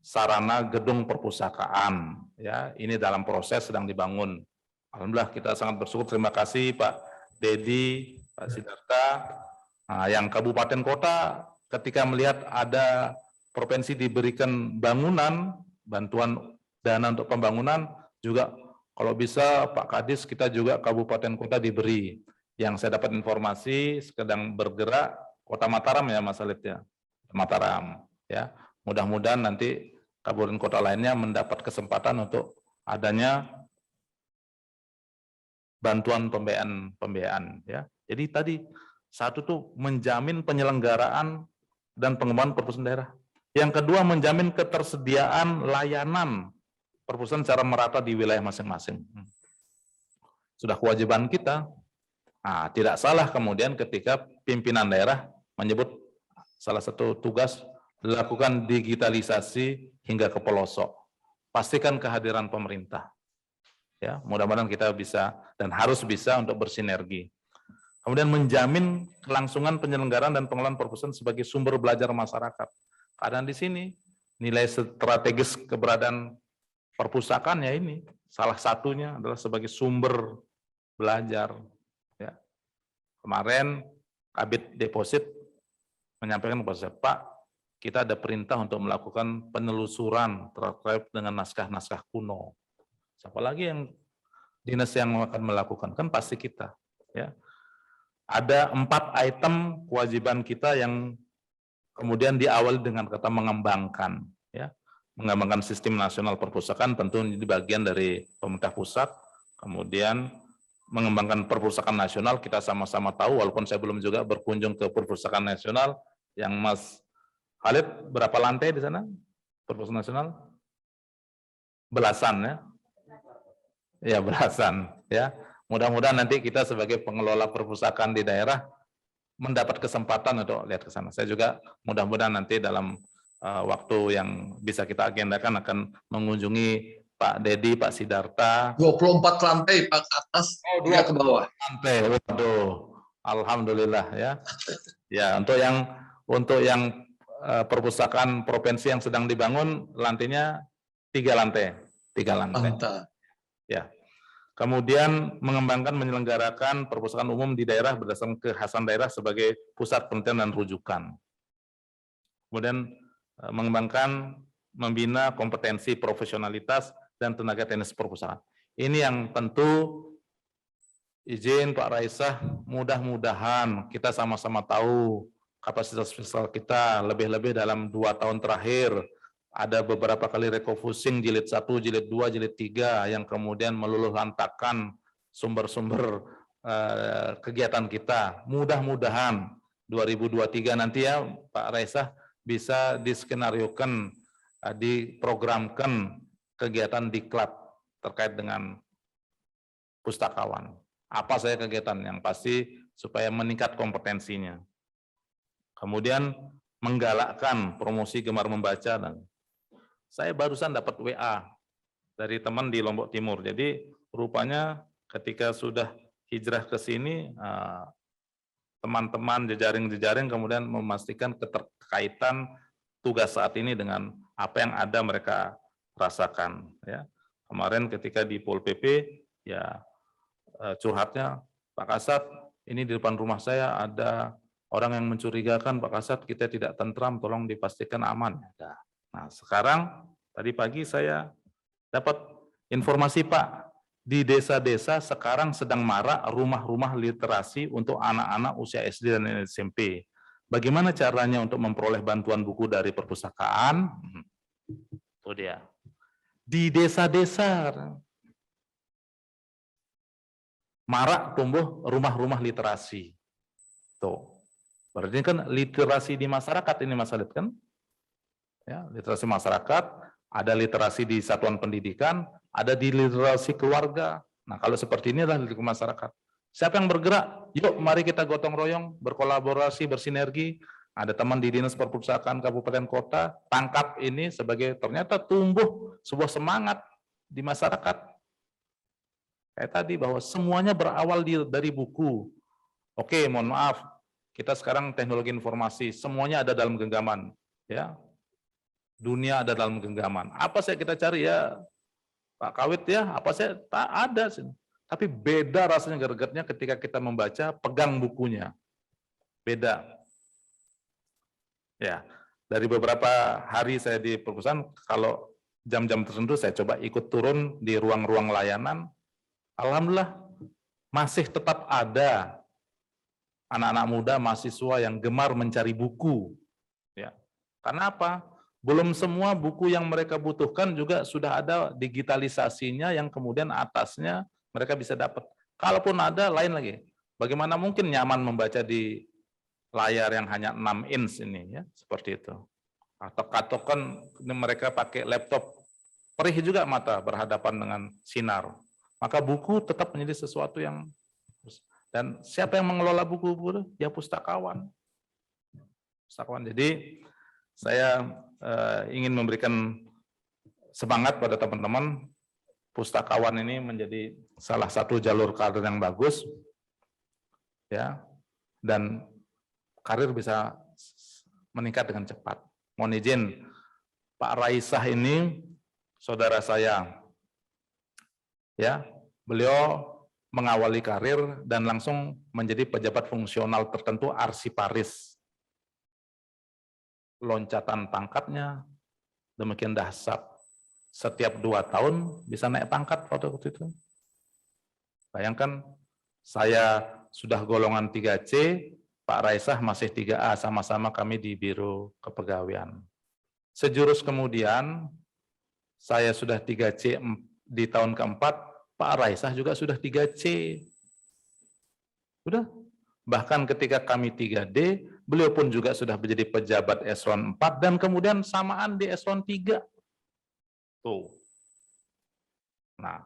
sarana gedung perpustakaan ya, ini dalam proses sedang dibangun. Alhamdulillah kita sangat bersyukur, terima kasih Pak Dedi, Pak Sidarta. Nah, yang kabupaten kota ketika melihat ada provinsi diberikan bangunan, bantuan dana untuk pembangunan juga kalau bisa Pak Kadis kita juga kabupaten kota diberi. Yang saya dapat informasi sedang bergerak Kota Mataram ya Mas Khalid ya. Mataram ya. Mudah-mudahan nanti kabupaten kota lainnya mendapat kesempatan untuk adanya bantuan pembiayaan ya. Jadi tadi satu tuh menjamin penyelenggaraan dan pengembangan perpustakaan daerah. Yang kedua menjamin ketersediaan layanan perpustakaan secara merata di wilayah masing-masing. Sudah kewajiban kita. Nah, tidak salah kemudian ketika pimpinan daerah menyebut salah satu tugas lakukan digitalisasi hingga ke pelosok. Pastikan kehadiran pemerintah. Ya, mudah-mudahan kita bisa dan harus bisa untuk bersinergi. Kemudian menjamin kelangsungan penyelenggaraan dan pengelolaan perpustakaan sebagai sumber belajar masyarakat. Karena di sini nilai strategis keberadaan perpustakaan ya ini salah satunya adalah sebagai sumber belajar. Ya. Kemarin Kabid Deposit menyampaikan kepada saya, Pak, kita ada perintah untuk melakukan penelusuran terkait dengan naskah-naskah kuno. Siapa lagi yang dinas yang akan melakukan? Kan pasti kita. Ya. Ada 4 item kewajiban kita yang kemudian diawali dengan kata mengembangkan. Ya. Mengembangkan sistem nasional perpustakaan tentu ini bagian dari pemerintah pusat. Kemudian mengembangkan perpustakaan nasional, kita sama-sama tahu, walaupun saya belum juga berkunjung ke perpustakaan nasional, yang Mas Khalid, berapa lantai di sana? Perpustakaan nasional? Belasan ya? Ya belasan ya. Mudah-mudahan nanti kita sebagai pengelola perpustakaan di daerah mendapat kesempatan untuk lihat ke sana. Saya juga mudah-mudahan nanti dalam waktu yang bisa kita agendakan akan mengunjungi Pak Dedi, Pak Sidarta. 24 lantai Pak, ke atas, 3 ke bawah. Lantai, waduh, alhamdulillah ya. Ya, untuk yang perpustakaan provinsi yang sedang dibangun lantainya 3 lantai. Mantap. Ya. Kemudian mengembangkan menyelenggarakan perpustakaan umum di daerah berdasarkan kekhasan daerah sebagai pusat penelitian dan rujukan. Kemudian mengembangkan membina kompetensi profesionalitas dan tenaga teknis perpustakaan. Ini yang tentu izin Pak Raisah, mudah-mudahan kita sama-sama tahu kapasitas fiskal kita lebih-lebih dalam 2 tahun terakhir ada beberapa kali refocusing jilid 1, jilid 2, jilid 3 yang kemudian meluluh lantakan sumber-sumber kegiatan kita. Mudah-mudahan 2023 nanti ya Pak Raisah bisa diskenariokan, diprogramkan kegiatan diklat terkait dengan pustakawan. Apa saja kegiatan yang pasti supaya meningkat kompetensinya. Kemudian menggalakkan promosi gemar membaca. Dan saya barusan dapat WA dari teman di Lombok Timur. Jadi rupanya ketika sudah hijrah ke sini, teman-teman jejaring-jejaring kemudian memastikan keterkaitan tugas saat ini dengan apa yang ada mereka rasakan. Ya. Kemarin ketika di Pol PP, ya curhatnya, Pak Kasat, ini di depan rumah saya ada orang yang mencurigakan, Pak Kasat, kita tidak tentram, tolong dipastikan aman. Nah, sekarang tadi pagi saya dapat informasi, Pak, di desa-desa sekarang sedang marak rumah-rumah literasi untuk anak-anak usia SD dan SMP. Bagaimana caranya untuk memperoleh bantuan buku dari perpustakaan? Itu dia. Di desa-desa marak tumbuh rumah-rumah literasi. Tuh. Berarti kan literasi di masyarakat ini Mas Khalid kan? Ya, literasi masyarakat, ada literasi di satuan pendidikan, ada di literasi keluarga. Nah, kalau seperti ini adalah literasi masyarakat. Siapa yang bergerak? Yuk, mari kita gotong royong, berkolaborasi, bersinergi. Ada teman di Dinas Perpustakaan Kabupaten Kota, tangkap ini sebagai ternyata tumbuh sebuah semangat di masyarakat. Kayak tadi bahwa semuanya berawal dari buku. Oke, mohon maaf, kita sekarang teknologi informasi, semuanya ada dalam genggaman. Ya, dunia ada dalam genggaman. Apa saya kita cari ya, Pak Kawit ya, apa saya tak ada. Tapi beda rasanya gregetnya ketika kita membaca, pegang bukunya. Beda. Ya, dari beberapa hari saya di perpustakaan, kalau jam-jam tertentu saya coba ikut turun di ruang-ruang layanan. Alhamdulillah masih tetap ada anak-anak muda, mahasiswa yang gemar mencari buku. Ya, karena apa? belum semua buku yang mereka butuhkan juga sudah ada digitalisasinya yang kemudian atasnya mereka bisa dapat. Kalaupun ada, lain lagi. Bagaimana mungkin nyaman membaca di layar yang hanya 6 inch ini, ya, seperti itu. Atau kan mereka pakai laptop, perih juga mata berhadapan dengan sinar. Maka buku tetap menjadi sesuatu yang, dan siapa yang mengelola buku-buku? Ya pustakawan. Jadi saya ingin memberikan semangat pada teman-teman. Pustakawan ini menjadi salah satu jalur karir yang bagus, ya, dan karir bisa meningkat dengan cepat. Mohon izin, Pak Raisah ini saudara saya, ya, beliau mengawali karir dan langsung menjadi pejabat fungsional tertentu arsiparis. Loncatan pangkatnya demikian dahsyat. Setiap 2 tahun bisa naik pangkat pada waktu itu. Bayangkan, saya sudah golongan 3C, Pak Raisah masih 3A, sama-sama kami di Biro Kepegawaian. Sejurus kemudian, saya sudah 3C di tahun keempat, Pak Raisah juga sudah 3C. Udah. Bahkan ketika kami 3D, beliau pun juga sudah menjadi pejabat eselon 4, dan kemudian samaan di eselon 3. Tuh. Nah,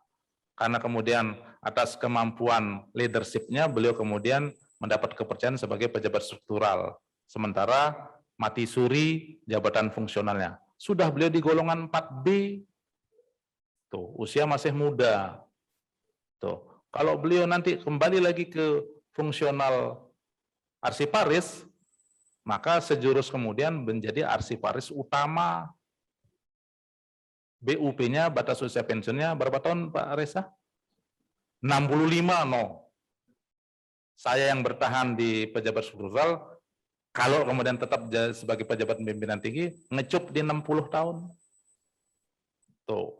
karena kemudian atas kemampuan leadership-nya, beliau kemudian mendapat kepercayaan sebagai pejabat struktural. Sementara mati suri jabatan fungsionalnya. Sudah beliau di golongan 4B. Tuh, usia masih muda. Tuh, kalau beliau nanti kembali lagi ke fungsional arsiparis, maka sejurus kemudian menjadi arsiparis utama. BUP-nya, batas usia pensiunnya berapa tahun Pak Reza? 65, no. Saya yang bertahan di pejabat struktural, kalau kemudian tetap sebagai pejabat pimpinan tinggi, ngecup di 60 tahun. Tuh.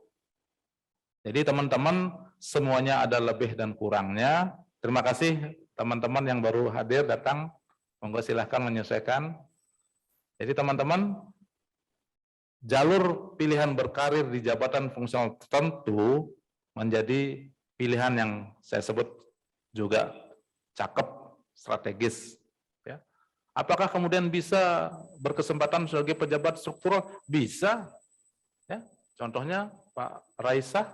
Jadi teman-teman, semuanya ada lebih dan kurangnya. Terima kasih teman-teman yang baru hadir datang. Monggo silahkan menyesuaikan. Jadi teman-teman, jalur pilihan berkarir di jabatan fungsional tertentu menjadi pilihan yang saya sebut juga cakep, strategis. Ya. Apakah kemudian bisa berkesempatan sebagai pejabat struktural? Bisa. Ya. Contohnya Pak Raisah,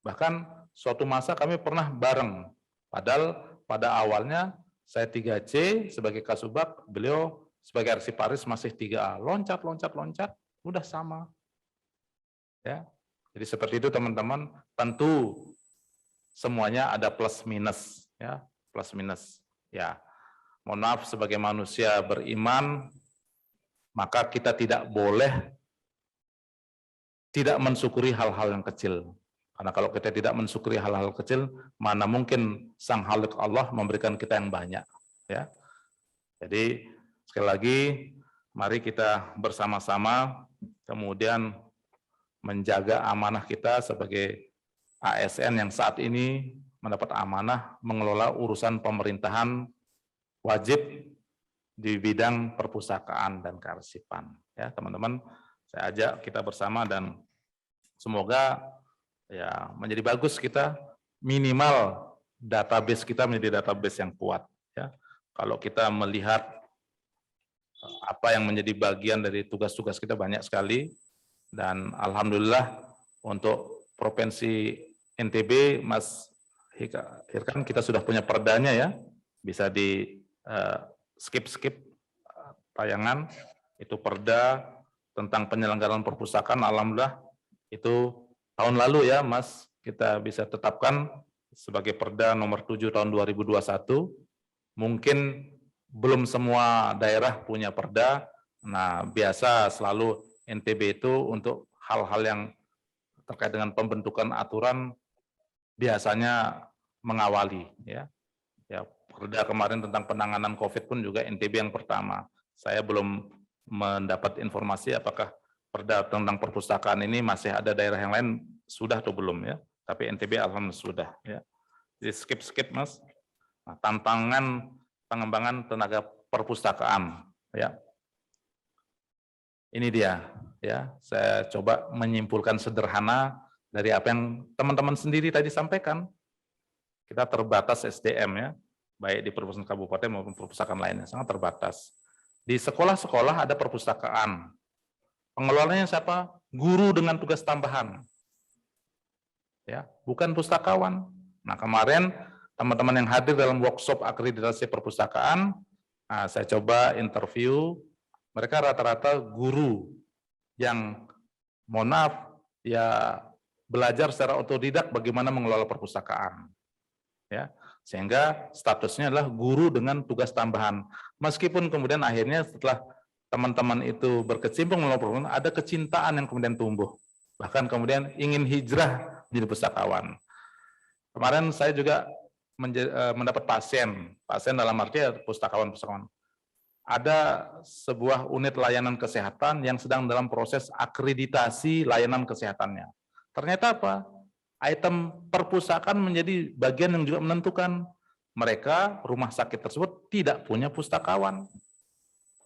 bahkan suatu masa kami pernah bareng. Padahal pada awalnya saya 3C sebagai Kasubag, beliau sebagai arsiparis masih 3A, loncat, udah sama. Ya, jadi seperti itu teman-teman. Tentu semuanya ada plus minus, ya, plus minus. Ya, mohon maaf sebagai manusia beriman, maka kita tidak boleh tidak mensyukuri hal-hal yang kecil. Karena kalau kita tidak mensyukuri hal-hal kecil, mana mungkin Sang Khalik Allah memberikan kita yang banyak. Ya, jadi sekali lagi, mari kita bersama-sama kemudian menjaga amanah kita sebagai ASN yang saat ini mendapat amanah mengelola urusan pemerintahan wajib di bidang perpustakaan dan kearsipan. Ya, teman-teman, saya ajak kita bersama dan semoga ya menjadi bagus kita, minimal database kita menjadi database yang kuat. Ya, kalau kita melihat apa yang menjadi bagian dari tugas-tugas kita banyak sekali, dan alhamdulillah untuk Provinsi NTB, Mas Hirkan, kita sudah punya perdanya ya, bisa di skip tayangan, itu perda tentang penyelenggaraan perpustakaan, alhamdulillah itu tahun lalu ya Mas, kita bisa tetapkan sebagai perda nomor 7 tahun 2021, mungkin belum semua daerah punya perda. Nah, biasa selalu NTB itu untuk hal-hal yang terkait dengan pembentukan aturan biasanya mengawali, ya. Ya, perda kemarin tentang penanganan COVID pun juga NTB yang pertama. Saya belum mendapat informasi apakah perda tentang perpustakaan ini masih ada daerah yang lain sudah atau belum ya. Tapi NTB alhamdulillah sudah ya. Jadi skip Mas. Nah, tantangan pengembangan tenaga perpustakaan ya. Ini dia, ya. Saya coba menyimpulkan sederhana dari apa yang teman-teman sendiri tadi sampaikan. Kita terbatas SDM ya, baik di perpustakaan kabupaten maupun perpustakaan lainnya, sangat terbatas. Di sekolah-sekolah ada perpustakaan. Pengelolanya siapa? Guru dengan tugas tambahan. Ya, bukan pustakawan. Nah, kemarin teman-teman yang hadir dalam workshop akreditasi perpustakaan, nah, saya coba interview, mereka rata-rata guru yang, mohon maaf, ya belajar secara otodidak bagaimana mengelola perpustakaan. Ya, sehingga statusnya adalah guru dengan tugas tambahan. Meskipun kemudian akhirnya setelah teman-teman itu berkecimpung mengelola perpustakaan, ada kecintaan yang kemudian tumbuh. Bahkan kemudian ingin hijrah menjadi pustakawan. Kemarin saya juga mendapat pasien dalam arti pustakawan-pustakawan. Ada sebuah unit layanan kesehatan yang sedang dalam proses akreditasi layanan kesehatannya. Ternyata apa? Item perpustakaan menjadi bagian yang juga menentukan. Mereka, rumah sakit tersebut tidak punya pustakawan.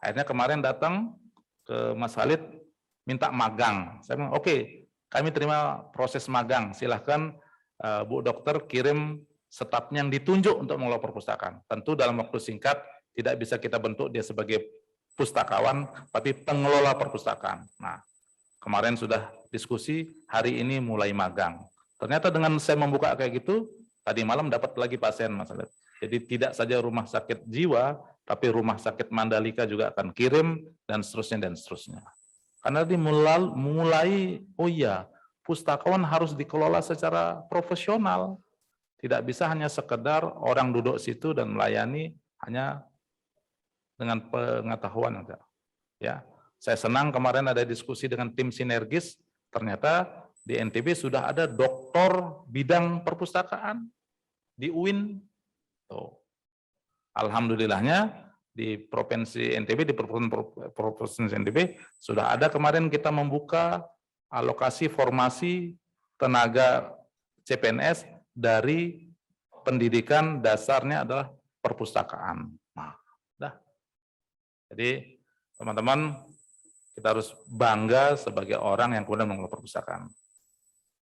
Akhirnya kemarin datang ke Mas Khalid, minta magang. Saya bilang, oke, kami terima proses magang. Silahkan Bu Dokter kirim stafnya yang ditunjuk untuk mengelola perpustakaan. Tentu dalam waktu singkat, tidak bisa kita bentuk dia sebagai pustakawan, tapi pengelola perpustakaan. Nah, kemarin sudah diskusi, hari ini mulai magang. Ternyata dengan saya membuka kayak gitu, tadi malam dapat lagi pasien, Mas Khalid. Jadi tidak saja rumah sakit jiwa, tapi rumah sakit Mandalika juga akan kirim, dan seterusnya, dan seterusnya. Karena mulai, oh iya, pustakawan harus dikelola secara profesional. Tidak bisa hanya sekedar orang duduk situ dan melayani hanya dengan pengetahuan. Ya, saya senang kemarin ada diskusi dengan tim sinergis, ternyata di NTB sudah ada doktor bidang perpustakaan di UIN. Tuh. Alhamdulillahnya di Provinsi NTB, di Provinsi NTB sudah ada kemarin kita membuka alokasi formasi tenaga CPNS dari pendidikan dasarnya adalah perpustakaan. Nah, dah. Jadi teman-teman, kita harus bangga sebagai orang yang kemudian mengelola perpustakaan.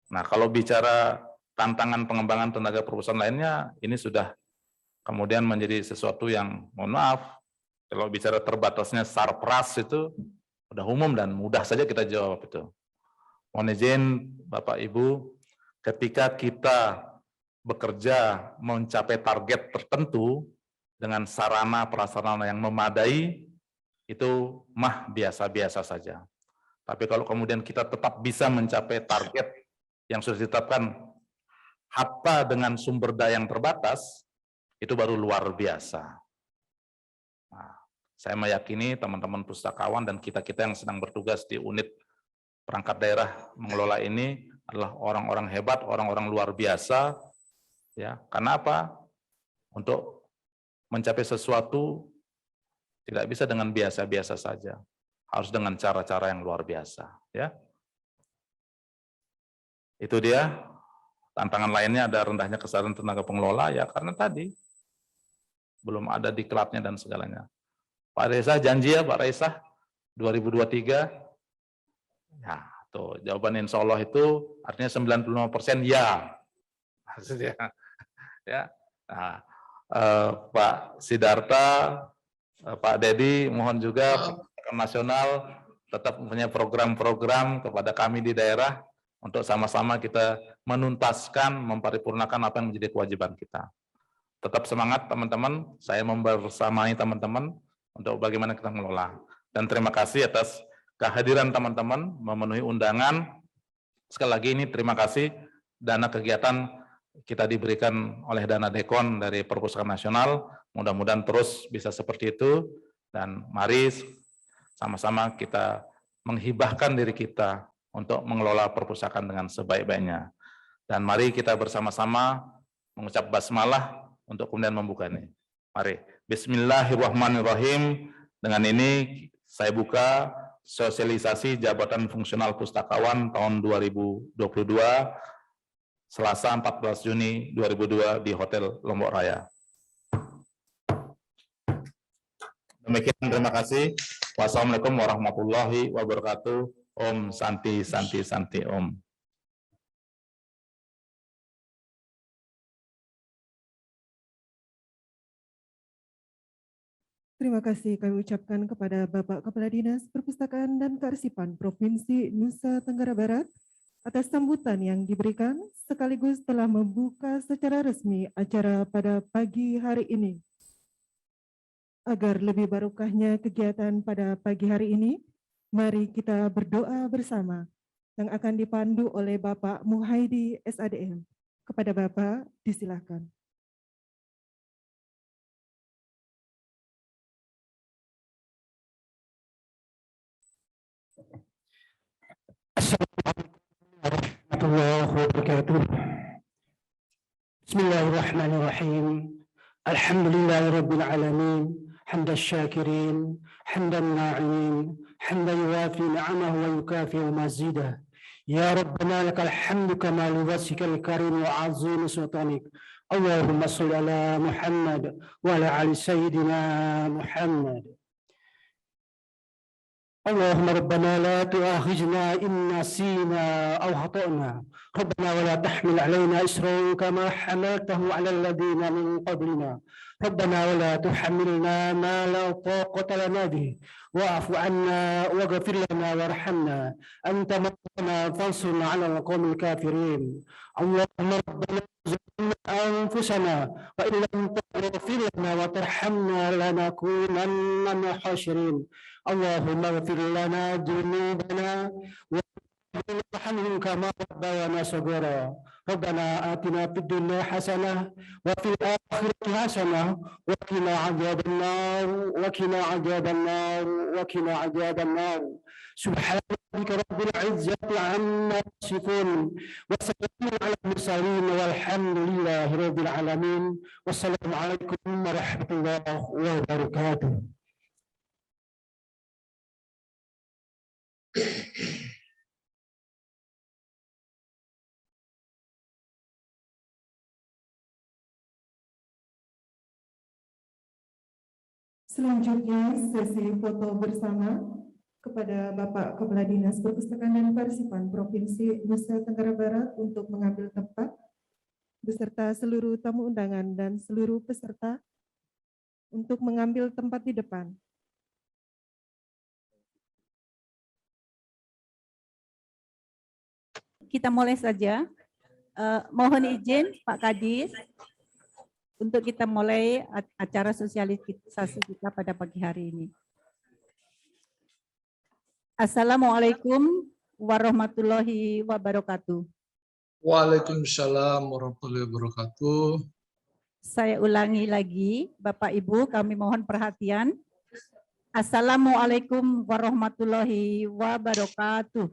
Nah, kalau bicara tantangan pengembangan tenaga perpustakaan lainnya, ini sudah kemudian menjadi sesuatu yang, mohon maaf, kalau bicara terbatasnya sarpras itu udah umum dan mudah saja kita jawab itu. Mohon izin Bapak Ibu, ketika kita bekerja mencapai target tertentu dengan sarana prasarana yang memadai, itu mah biasa-biasa saja. Tapi kalau kemudian kita tetap bisa mencapai target yang sudah ditetapkan hatta dengan sumber daya yang terbatas, itu baru luar biasa. Nah, saya meyakini teman-teman pustakawan dan kita-kita yang sedang bertugas di unit perangkat daerah mengelola ini adalah orang-orang hebat, orang-orang luar biasa. Ya, karena apa? Untuk mencapai sesuatu tidak bisa dengan biasa-biasa saja. Harus dengan cara-cara yang luar biasa. Ya. Itu dia. Tantangan lainnya ada rendahnya kesadaran tenaga pengelola, ya karena tadi belum ada diklatnya dan segalanya. Pak Reza janji ya Pak Reza 2023. Ya, tuh jawaban insya Allah itu artinya 95% ya. Maksudnya, ya. Nah, Pak Sidarta, Pak Dedi, mohon juga nasional tetap punya program-program kepada kami di daerah untuk sama-sama kita menuntaskan, memparipurnakan apa yang menjadi kewajiban kita. Tetap semangat teman-teman, saya membersamai teman-teman untuk bagaimana kita mengelola. Dan terima kasih atas kehadiran teman-teman memenuhi undangan. Sekali lagi ini terima kasih, dana kegiatan kita diberikan oleh dana Dekon dari Perpustakaan Nasional, mudah-mudahan terus bisa seperti itu, dan mari sama-sama kita menghibahkan diri kita untuk mengelola perpustakaan dengan sebaik-baiknya. Dan mari kita bersama-sama mengucap basmalah untuk kemudian membukanya. Mari, bismillahirrahmanirrahim. Dengan ini saya buka sosialisasi Jabatan Fungsional Pustakawan tahun 2022, Selasa 14 Juni 2002 di Hotel Lombok Raya. Demikian, terima kasih. Wassalamualaikum warahmatullahi wabarakatuh. Om Santi Santi Santi Om. Terima kasih kami ucapkan kepada Bapak Kepala Dinas Perpustakaan dan Kearsipan Provinsi Nusa Tenggara Barat atas sambutan yang diberikan sekaligus telah membuka secara resmi acara pada pagi hari ini. Agar lebih barokahnya kegiatan pada pagi hari ini, mari kita berdoa bersama yang akan dipandu oleh Bapak Muhaidi SADM. Kepada Bapak, disilakan. Assalamualaikum warahmatullahi wabarakatuh. Bismillahirrahmanirrahim. Alhamdulillahirabbil alamin. حمد الشاكرين حمد الناعمين حمدا يوافي نعمه ويكافئ مزيده يا ربنا لك الحمد كما لوجهك الكريم وعظيم سلطانك اللهم صل على محمد وعلى ال سيدنا محمد اللهم ربنا لا تؤاخذنا إن نسينا أو أخطأنا ربنا ولا تحمل علينا إصرا كما حملته على الذين من قبلنا ربنا ولا تحملنا ما لا طاقة لنا به واعف عنا واغفر لنا وارحمنا أنت مولانا فانصرنا على القوم الكافرين اللهم ربنا ظلمنا أنفسنا وإن لم تغفر لنا وترحمنا لنكونن من الخاسرين اللهم اغفر لنا ذنوبنا وارحمهم كما ربيانا صغيرا ربنا آتنا في الدنيا حسنة وفي الآخرة حسنة وقنا عذاب النار وقنا عذاب النار وقنا عذاب النار سبحان ربك رب العزة عما يصفون وسلام على المرسلين والحمد لله رب العالمين والسلام عليكم ورحمة الله وبركاته. Selanjutnya sesi foto bersama kepada Bapak Kepala Dinas Perpustakaan dan Kearsipan Provinsi Nusa Tenggara Barat untuk mengambil tempat beserta seluruh tamu undangan dan seluruh peserta untuk mengambil tempat di depan. Kita mulai saja. Mohon izin Pak Kadis untuk kita mulai acara sosialisasi kita pada pagi hari ini. Assalamualaikum warahmatullahi wabarakatuh. Waalaikumsalam warahmatullahi wabarakatuh. Saya ulangi lagi, Bapak Ibu, kami mohon perhatian. Assalamualaikum warahmatullahi wabarakatuh.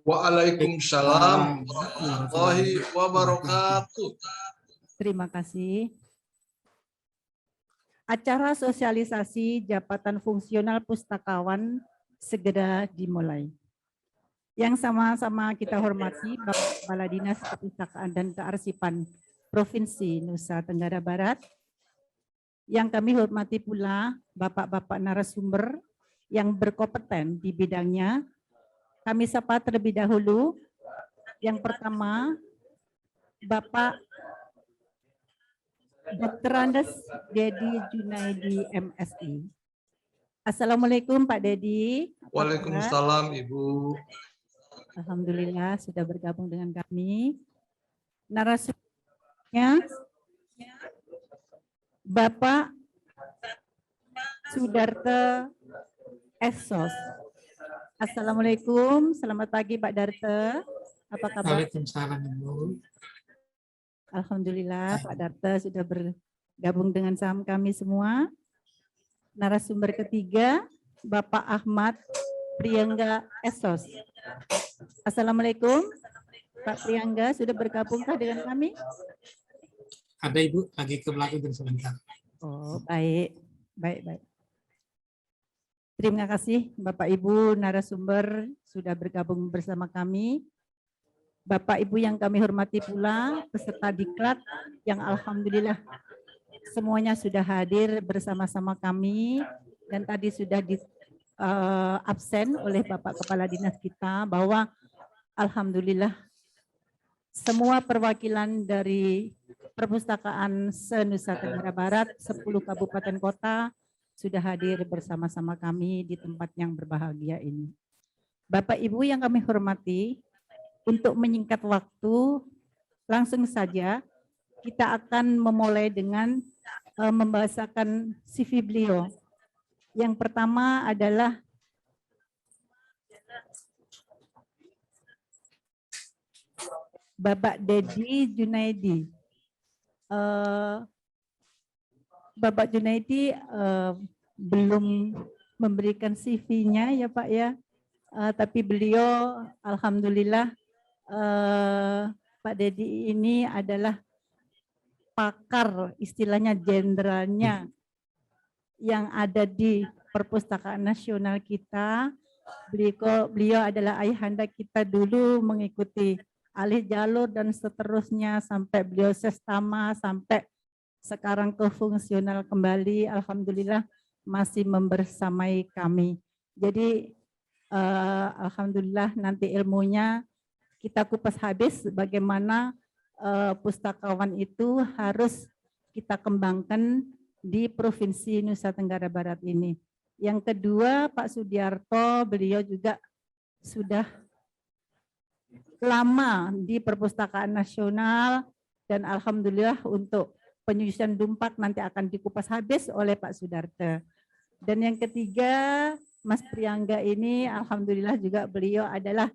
Waalaikumsalam warahmatullahi wabarakatuh. Terima kasih. Acara sosialisasi jabatan fungsional pustakawan segera dimulai. Yang sama-sama kita hormati Bapak Kepala Dinas Perpustakaan dan Kearsipan Provinsi Nusa Tenggara Barat. Yang kami hormati pula Bapak-bapak narasumber yang berkompeten di bidangnya. Kami sapa terlebih dahulu. Yang pertama, Bapak Dr. Andes Dedi Junaidi MSI. Assalamualaikum Pak Dedi. Waalaikumsalam Ibu. Alhamdulillah sudah bergabung dengan kami. Narasumbernya Bapak Sudarta Esos. Assalamualaikum, selamat pagi Pak Darta. Apa kabar? Waalaikumsalam Ibu. Alhamdulillah Pak Darta sudah bergabung dengan saham kami semua. Narasumber ketiga Bapak Ahmad Priangga Esos. Assalamualaikum Pak Priangga, sudah bergabungkah dengan kami? Ada Ibu, lagi ke belakang sebentar. Oh baik, baik. Terima kasih Bapak Ibu narasumber sudah bergabung bersama kami. Bapak Ibu yang kami hormati pula peserta diklat yang alhamdulillah semuanya sudah hadir bersama-sama kami dan tadi sudah absen oleh Bapak Kepala Dinas kita, bahwa alhamdulillah semua perwakilan dari perpustakaan se-Nusa Tenggara Barat, 10 kabupaten kota sudah hadir bersama-sama kami di tempat yang berbahagia ini. Bapak Ibu yang kami hormati, untuk menyingkat waktu, langsung saja kita akan memulai dengan membahasakan CV beliau. Yang pertama adalah Bapak Dedi Junaidi. Bapak Junaidi belum memberikan CV-nya ya Pak ya, tapi beliau alhamdulillah Pak Dedi ini adalah pakar, istilahnya jenderalnya yang ada di Perpustakaan Nasional kita. Beliau adalah ayahanda kita dulu mengikuti alih jalur dan seterusnya sampai beliau sestama, sampai sekarang ke fungsional kembali. Alhamdulillah masih membersamai kami. Jadi alhamdulillah nanti ilmunya kita kupas habis bagaimana pustakawan itu harus kita kembangkan di Provinsi Nusa Tenggara Barat ini. Yang kedua, Pak Sudiarto, beliau juga sudah lama di Perpustakaan Nasional dan alhamdulillah untuk penyusunan dumpak nanti akan dikupas habis oleh Pak Sudarto. Dan yang ketiga, Mas Priangga ini alhamdulillah juga beliau adalah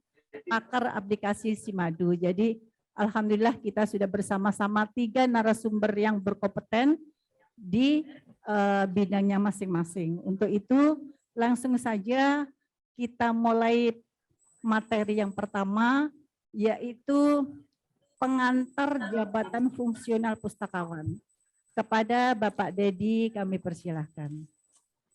pakar aplikasi Simadu. Jadi alhamdulillah kita sudah bersama-sama 3 narasumber yang berkompeten di bidangnya masing-masing. Untuk itu langsung saja kita mulai materi yang pertama, yaitu pengantar jabatan fungsional pustakawan. Kepada Bapak Dedi kami persilahkan.